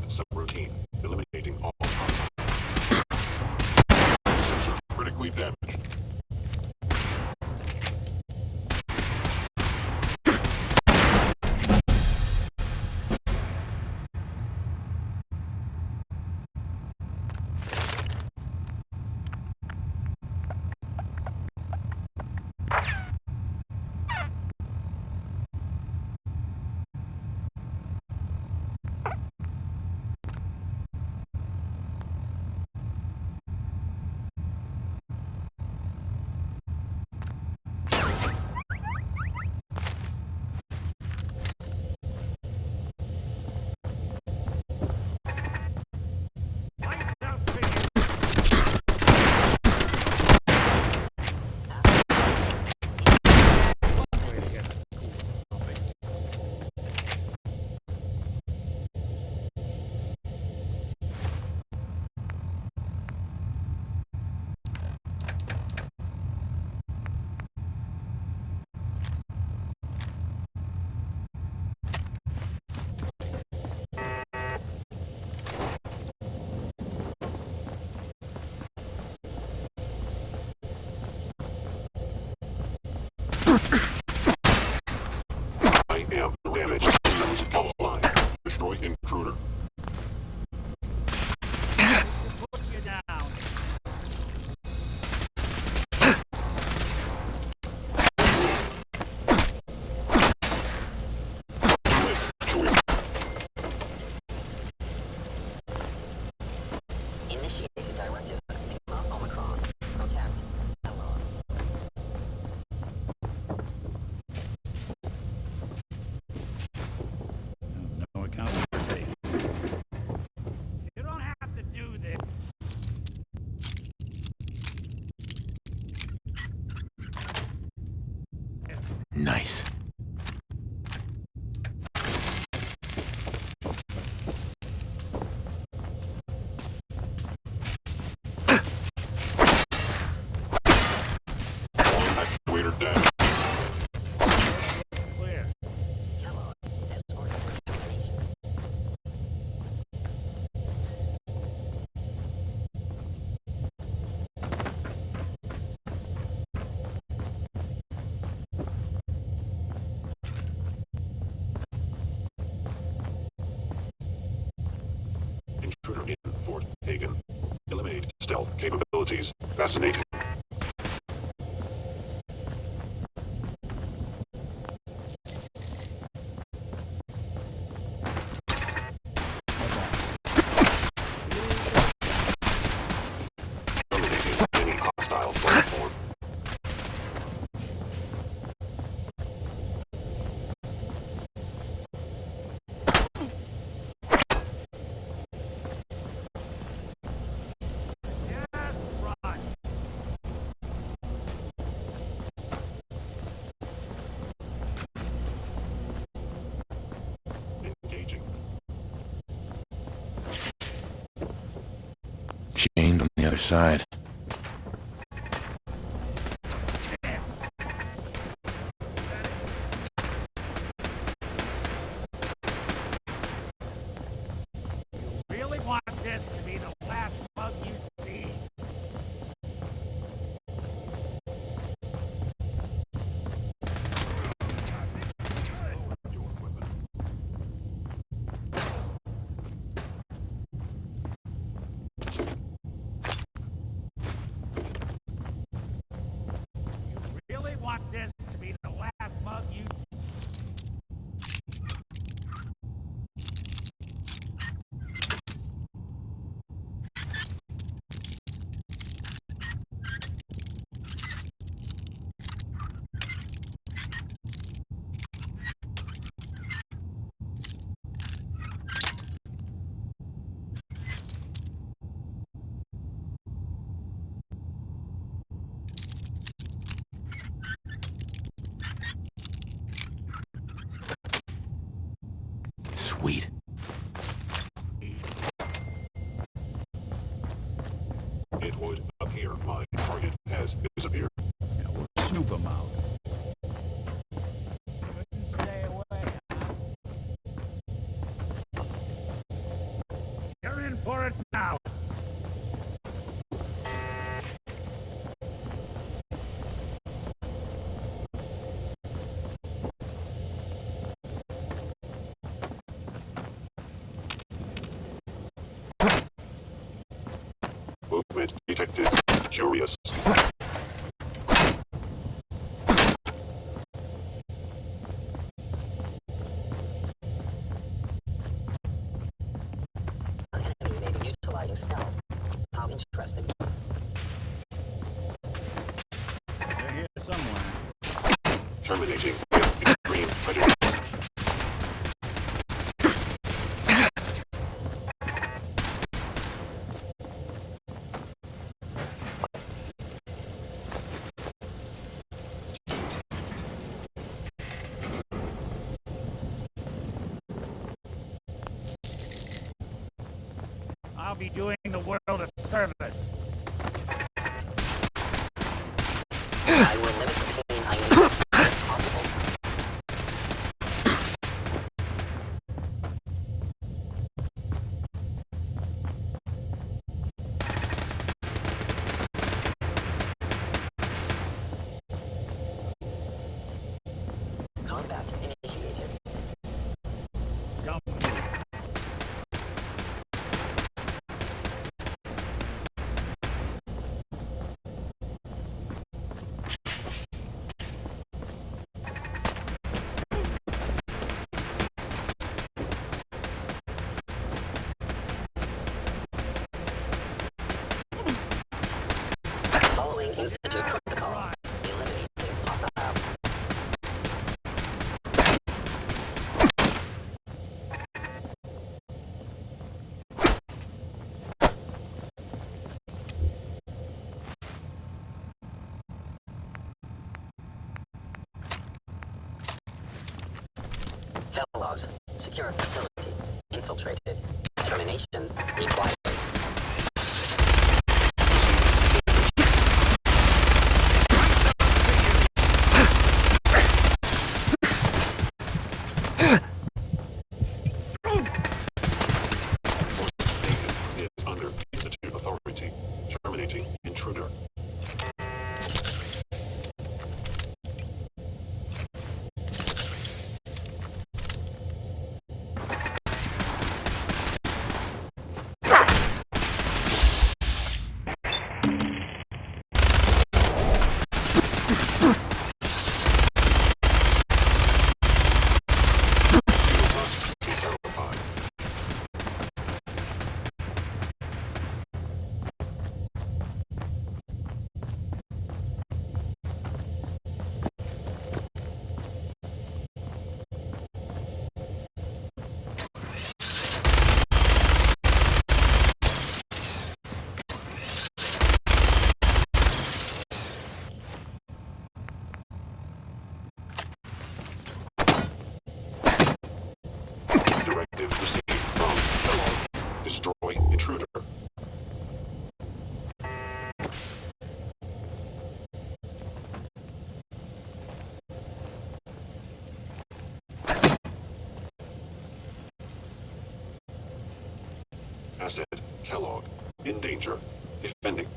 Subroutine, eliminating all hostiles. Sensor critically damaged. I am damaged. Systems offline. Destroy intruder. Put you down. Initiated directive Sigma Omicron. Protect. Hello. No account for taste. You don't have to do this. Nice. Actuator down. Clear. Kellogg. Escort for termination. Intruder in Fort Hagen. Eliminate stealth capabilities. Fascinating. other side. Really want this to be the last bug you see? Really want this to be the last mug you... Sweet. It would appear my target has disappeared. Yeah, we'll snoop him out. Couldn't stay away, huh? You're in for it now. Movement detected. Curious. An enemy may be utilizing stealth. How interesting. They're here somewhere. Terminating with extreme prejudice. I'll be doing the world a service. I will limit the pain I need if possible. Combat initiated. Come. Following Institute protocol. Eliminating hostile. Kellogg's. Secure facility. Infiltrated. Termination required. Is under Institute authority. Terminating intruder. Directive received from Kellogg. Destroy intruder. Asset, Kellogg. In danger. Defending.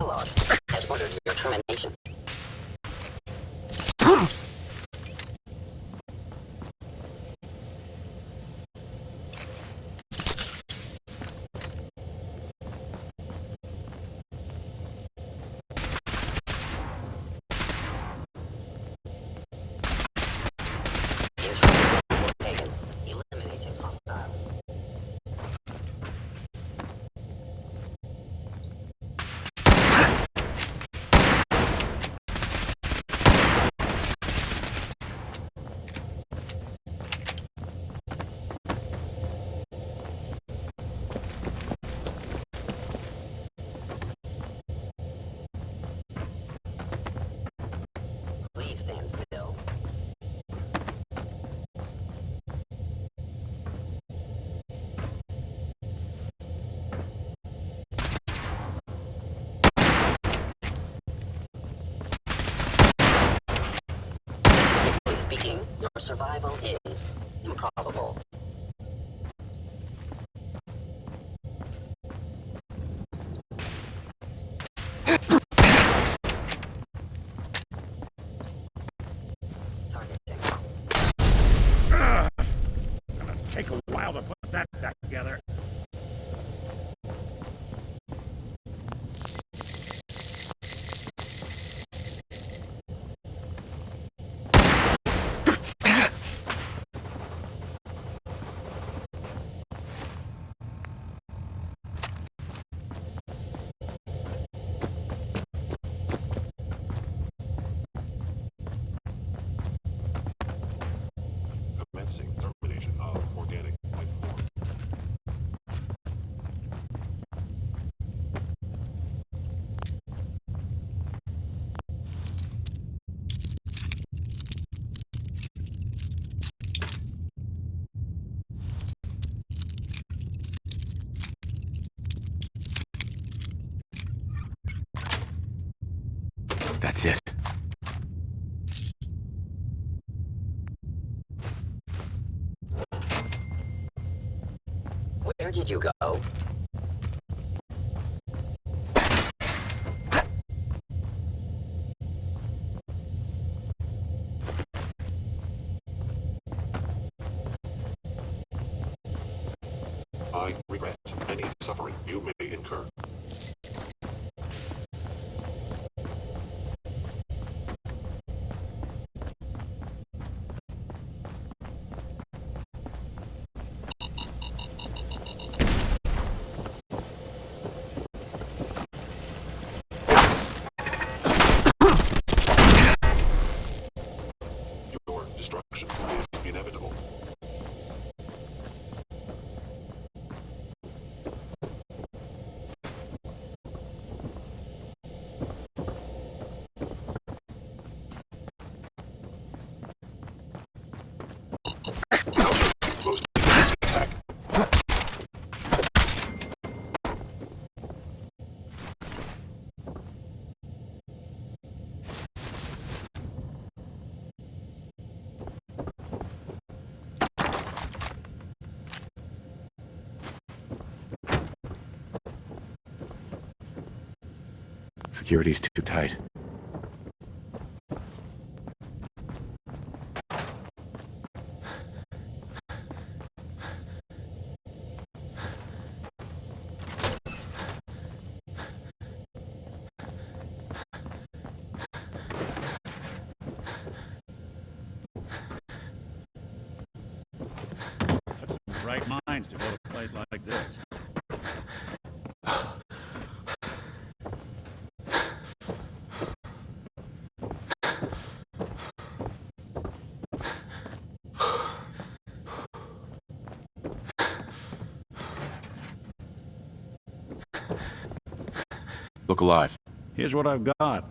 Kellogg has ordered your termination. Intruder taken. Eliminating hostile. Please stand still. Statistically speaking, your survival is improbable. Gonna take a while to put that back together. Commencing termination of organic life form. That's it. Where did you go? I regret any suffering you may incur. Your destruction is inevitable. Most attack. Security's too tight. right minds to go to a place like this. Look alive. Here's what I've got.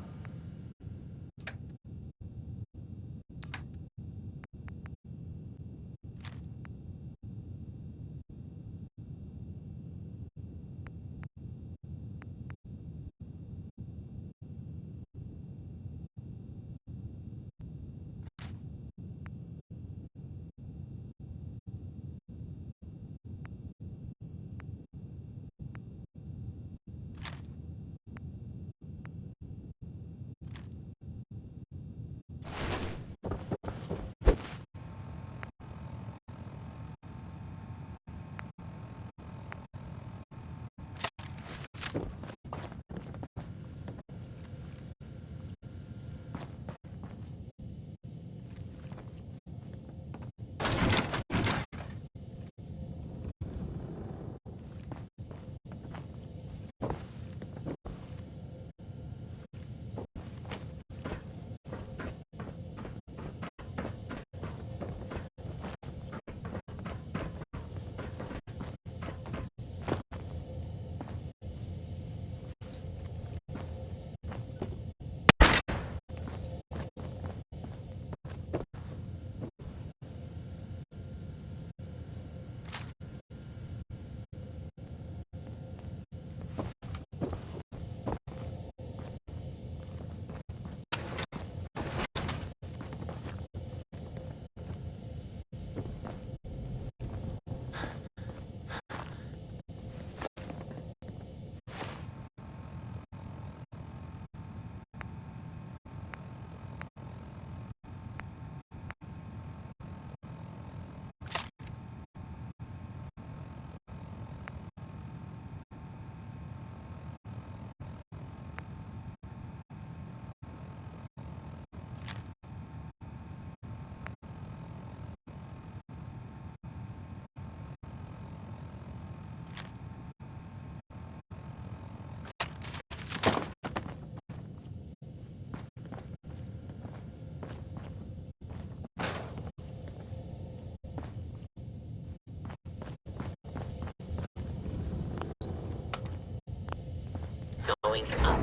Going up.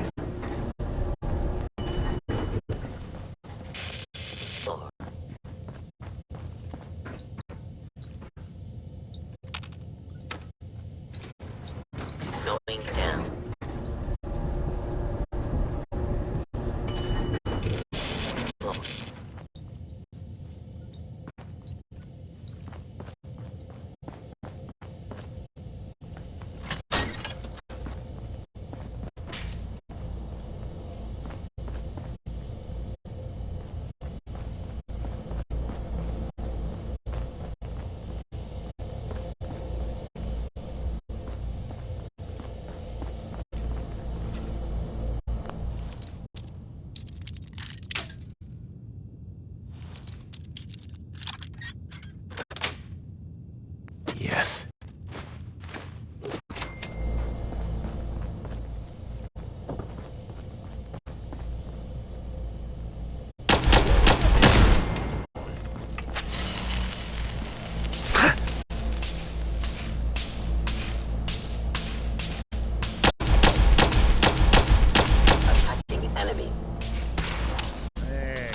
Floor. Going down. Floor. Yes. Attacking enemy. Hey.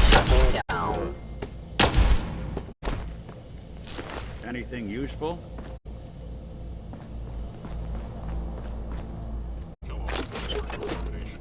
Shutting down. Anything useful? No alternative to elimination.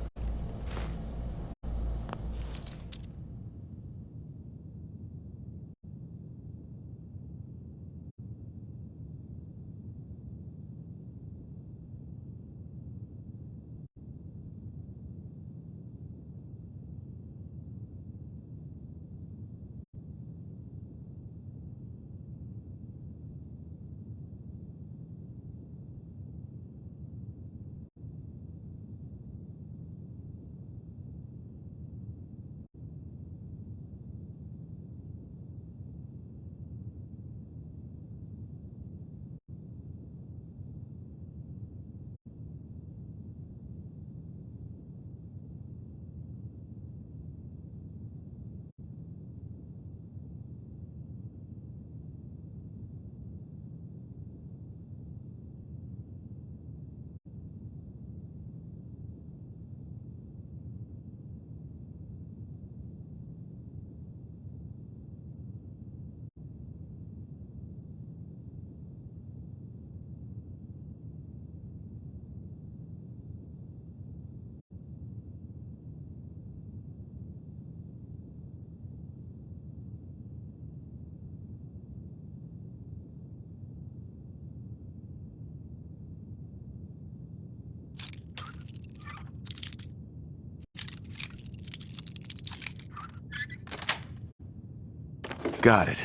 Got it.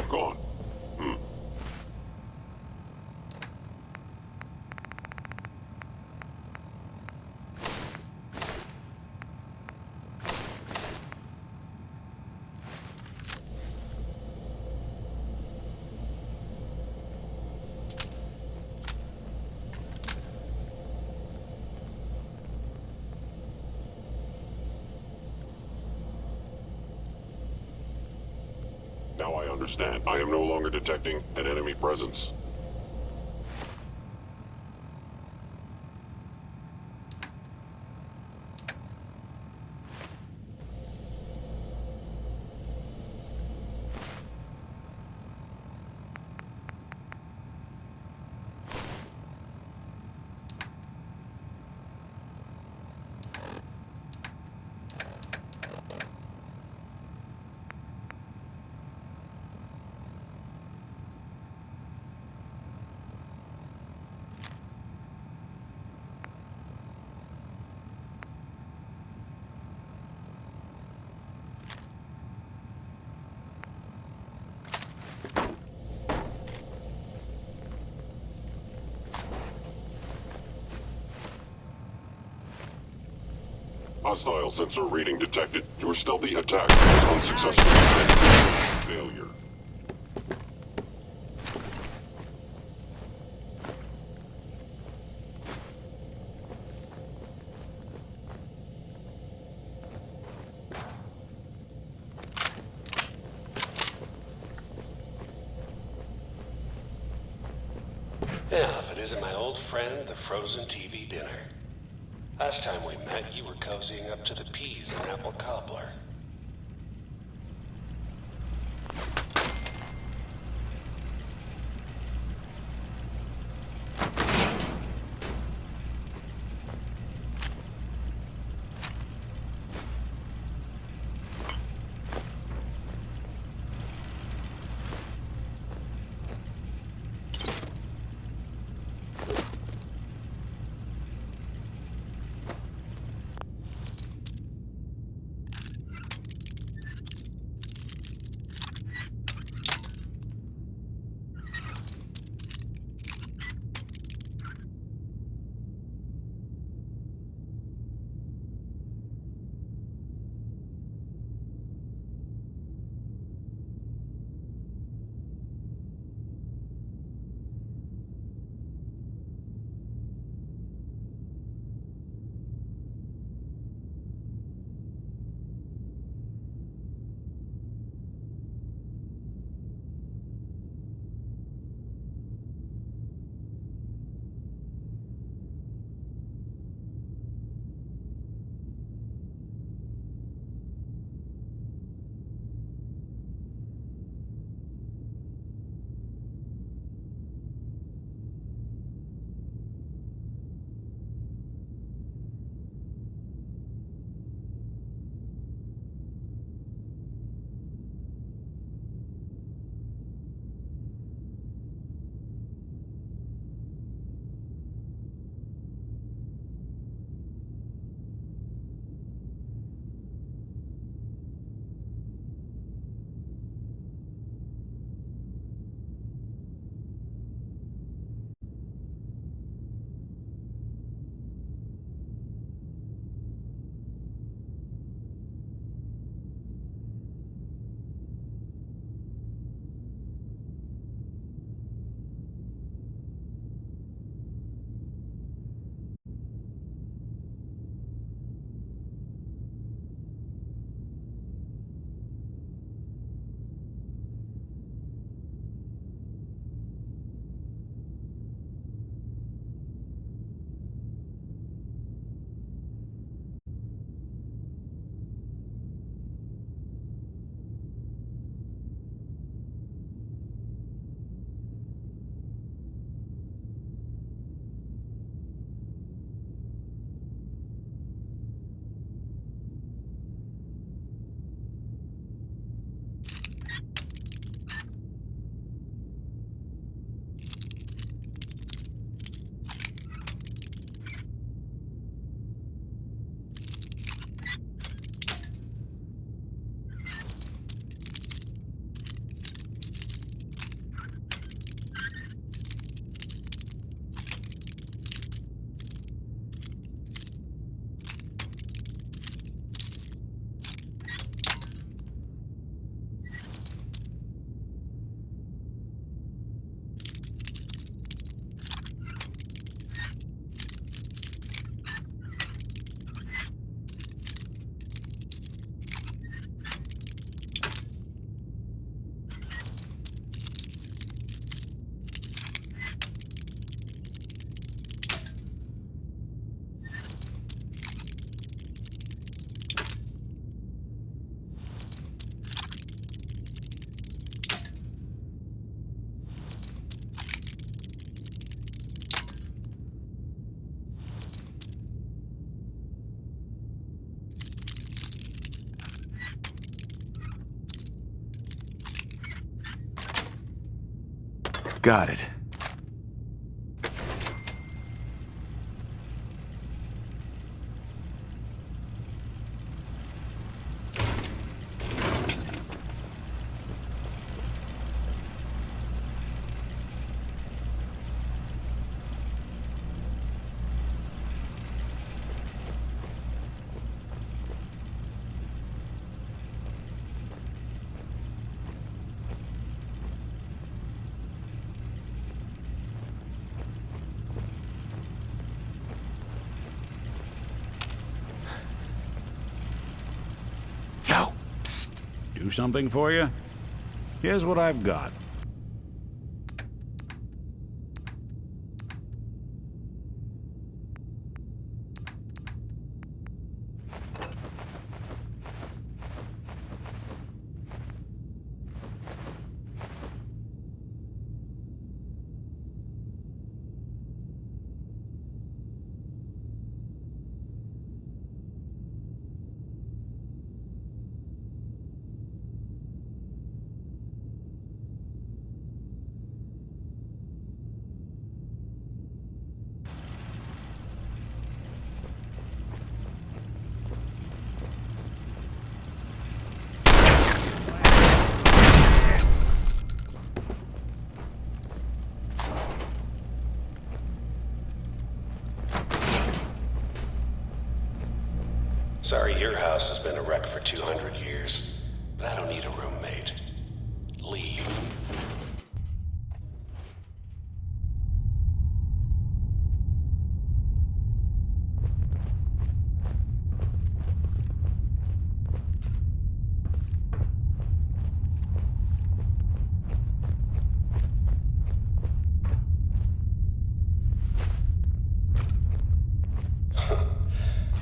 Gone. Now I understand. I am no longer detecting an enemy presence. Hostile sensor reading detected. Your stealthy attack was unsuccessful. Failure. Yeah, if it isn't my old friend, the frozen TV dinner. Last time we met, you were cozying up to the peas and apple cobbler. Got it. Do something for you? Here's what I've got. Sorry, your house has been a wreck for 200 years, but I don't need a roommate. Leave.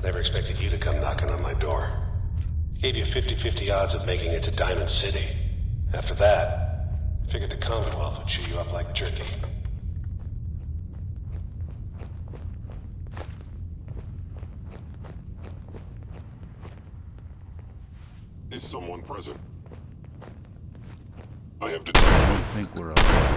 Never expected you to come knocking on my door. Gave you 50-50 odds of making it to Diamond City. After that, figured the Commonwealth would chew you up like jerky. Is someone present? I have detected. I don't think we're okay.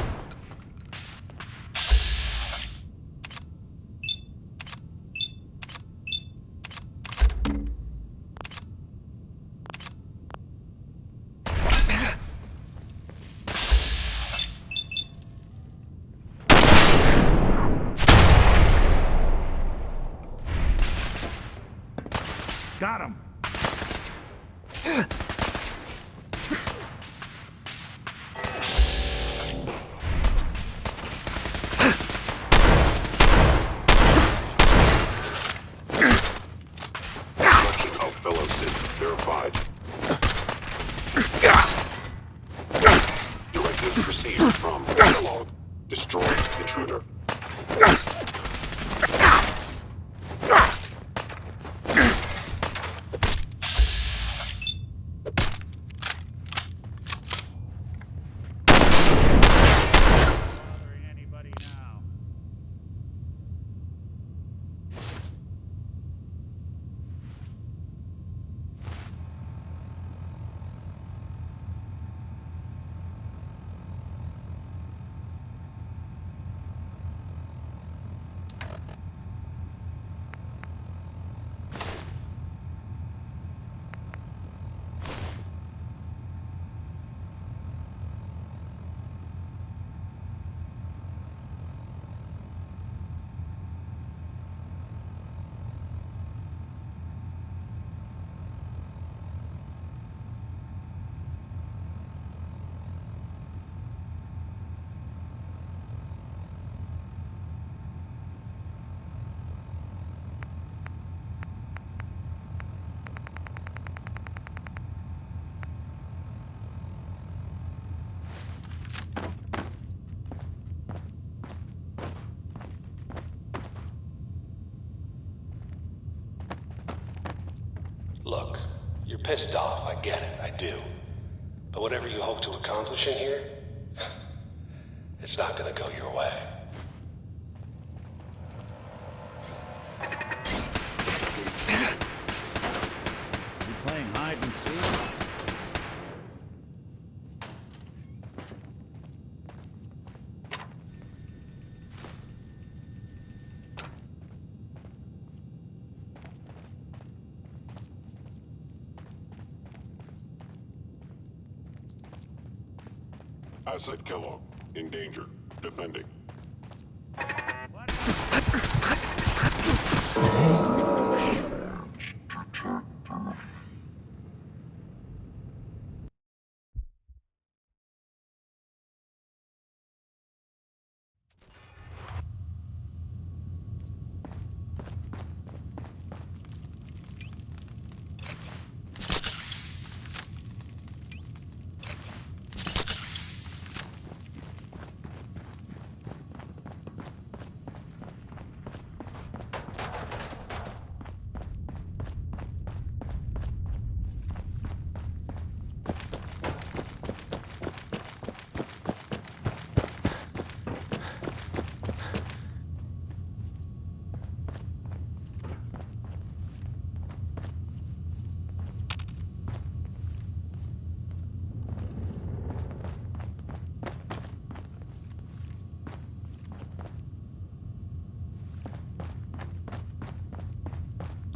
Got him! Collection of fellow Sid verified. Directive received from Analog. Destroy intruder. Look, you're pissed off, I get it, I do. But whatever you hope to accomplish in here, it's not gonna go your way. You playing hide and seek? Asset Kellogg. In danger. Defending.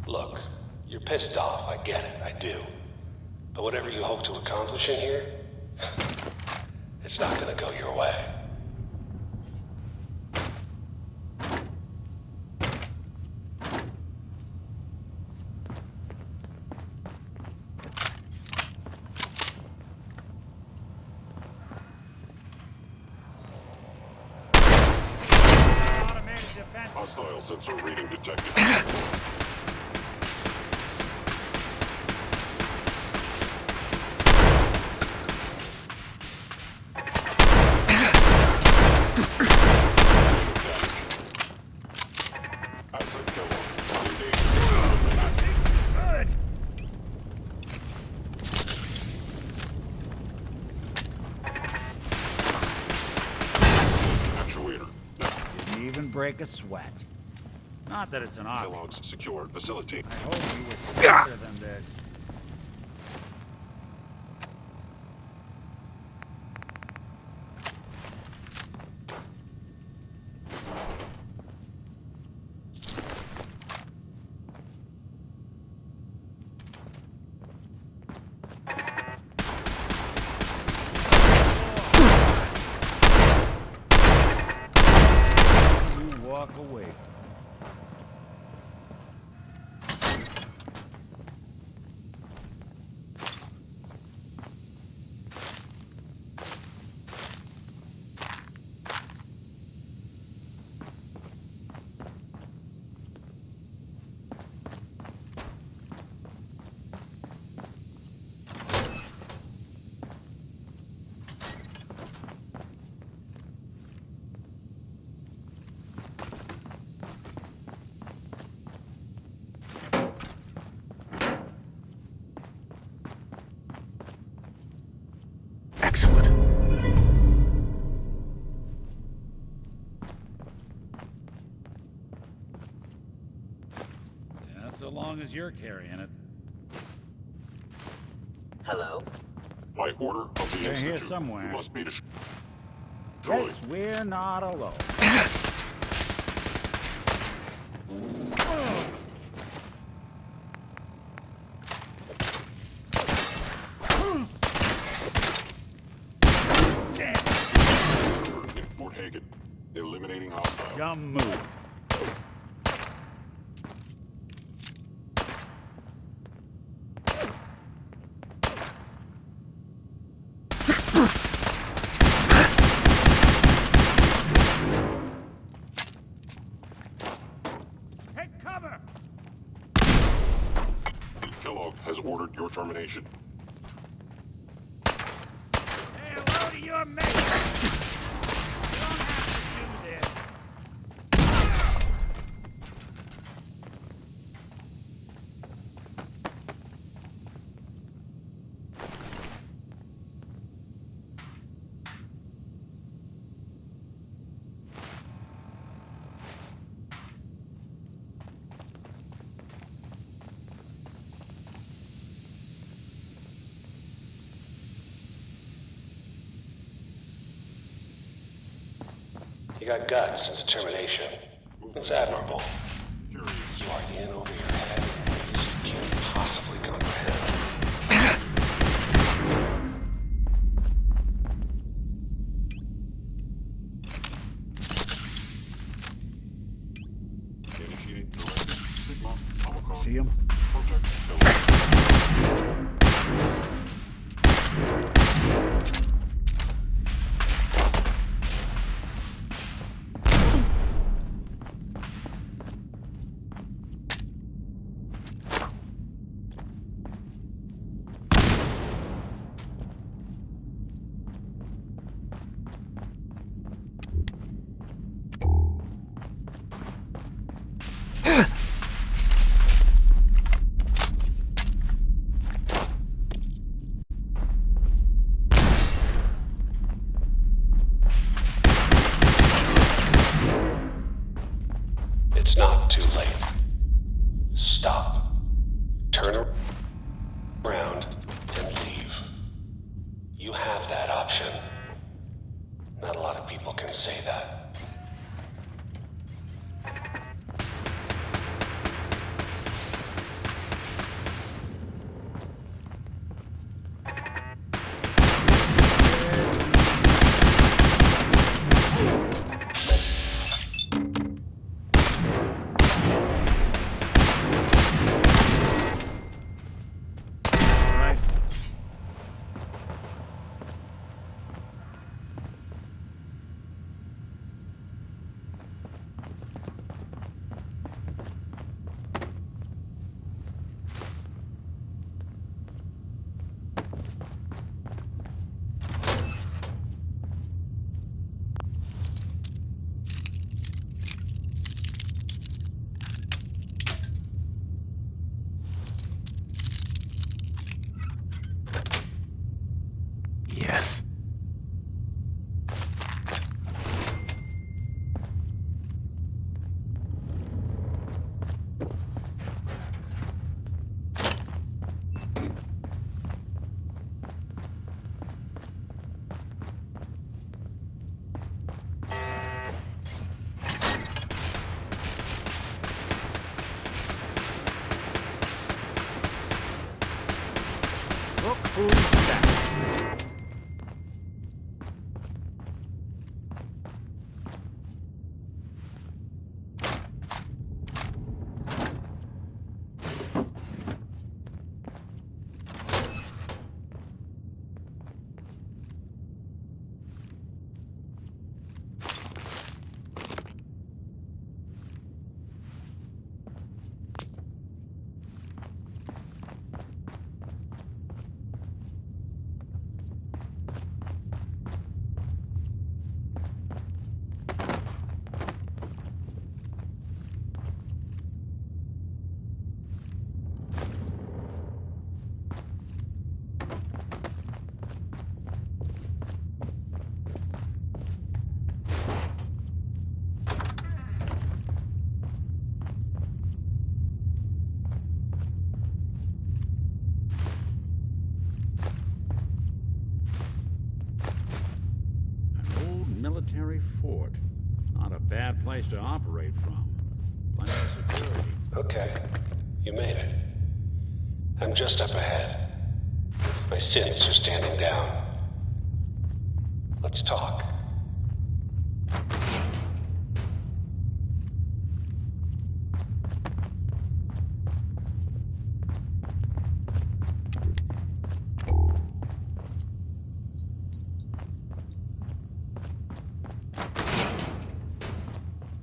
Look, you're pissed off, I get it, I do. But whatever you hope to accomplish in here, it's not gonna go your way. Hostile sensor reading detected. Didn't even break a sweat. Not that it's an art. Kellogg's secure facility. I hope he was smarter than this. You walk away. Excellent. Yeah, so long as you're carrying it. Hello? By order of the They're here Institute, somewhere. you must be destroyed. Yes, we're not alone. In Fort Hagen. Eliminating hostiles. Dumb move. Take cover! Kellogg has ordered your termination. Say hello to your mate! You don't have to do this. You got guts and determination. It's admirable. You are in over your head in ways you can't possibly comprehend. see him? It's not too late. Stop. Turn around and leave. You have that option. Not a lot of people can say that. Yes. Look who's back. Military fort. Not a bad place to operate from. Plenty of security. Okay, you made it. I'm just up ahead. My synths are standing down. Let's talk.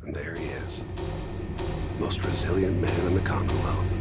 And there he is. Most resilient man in the Commonwealth.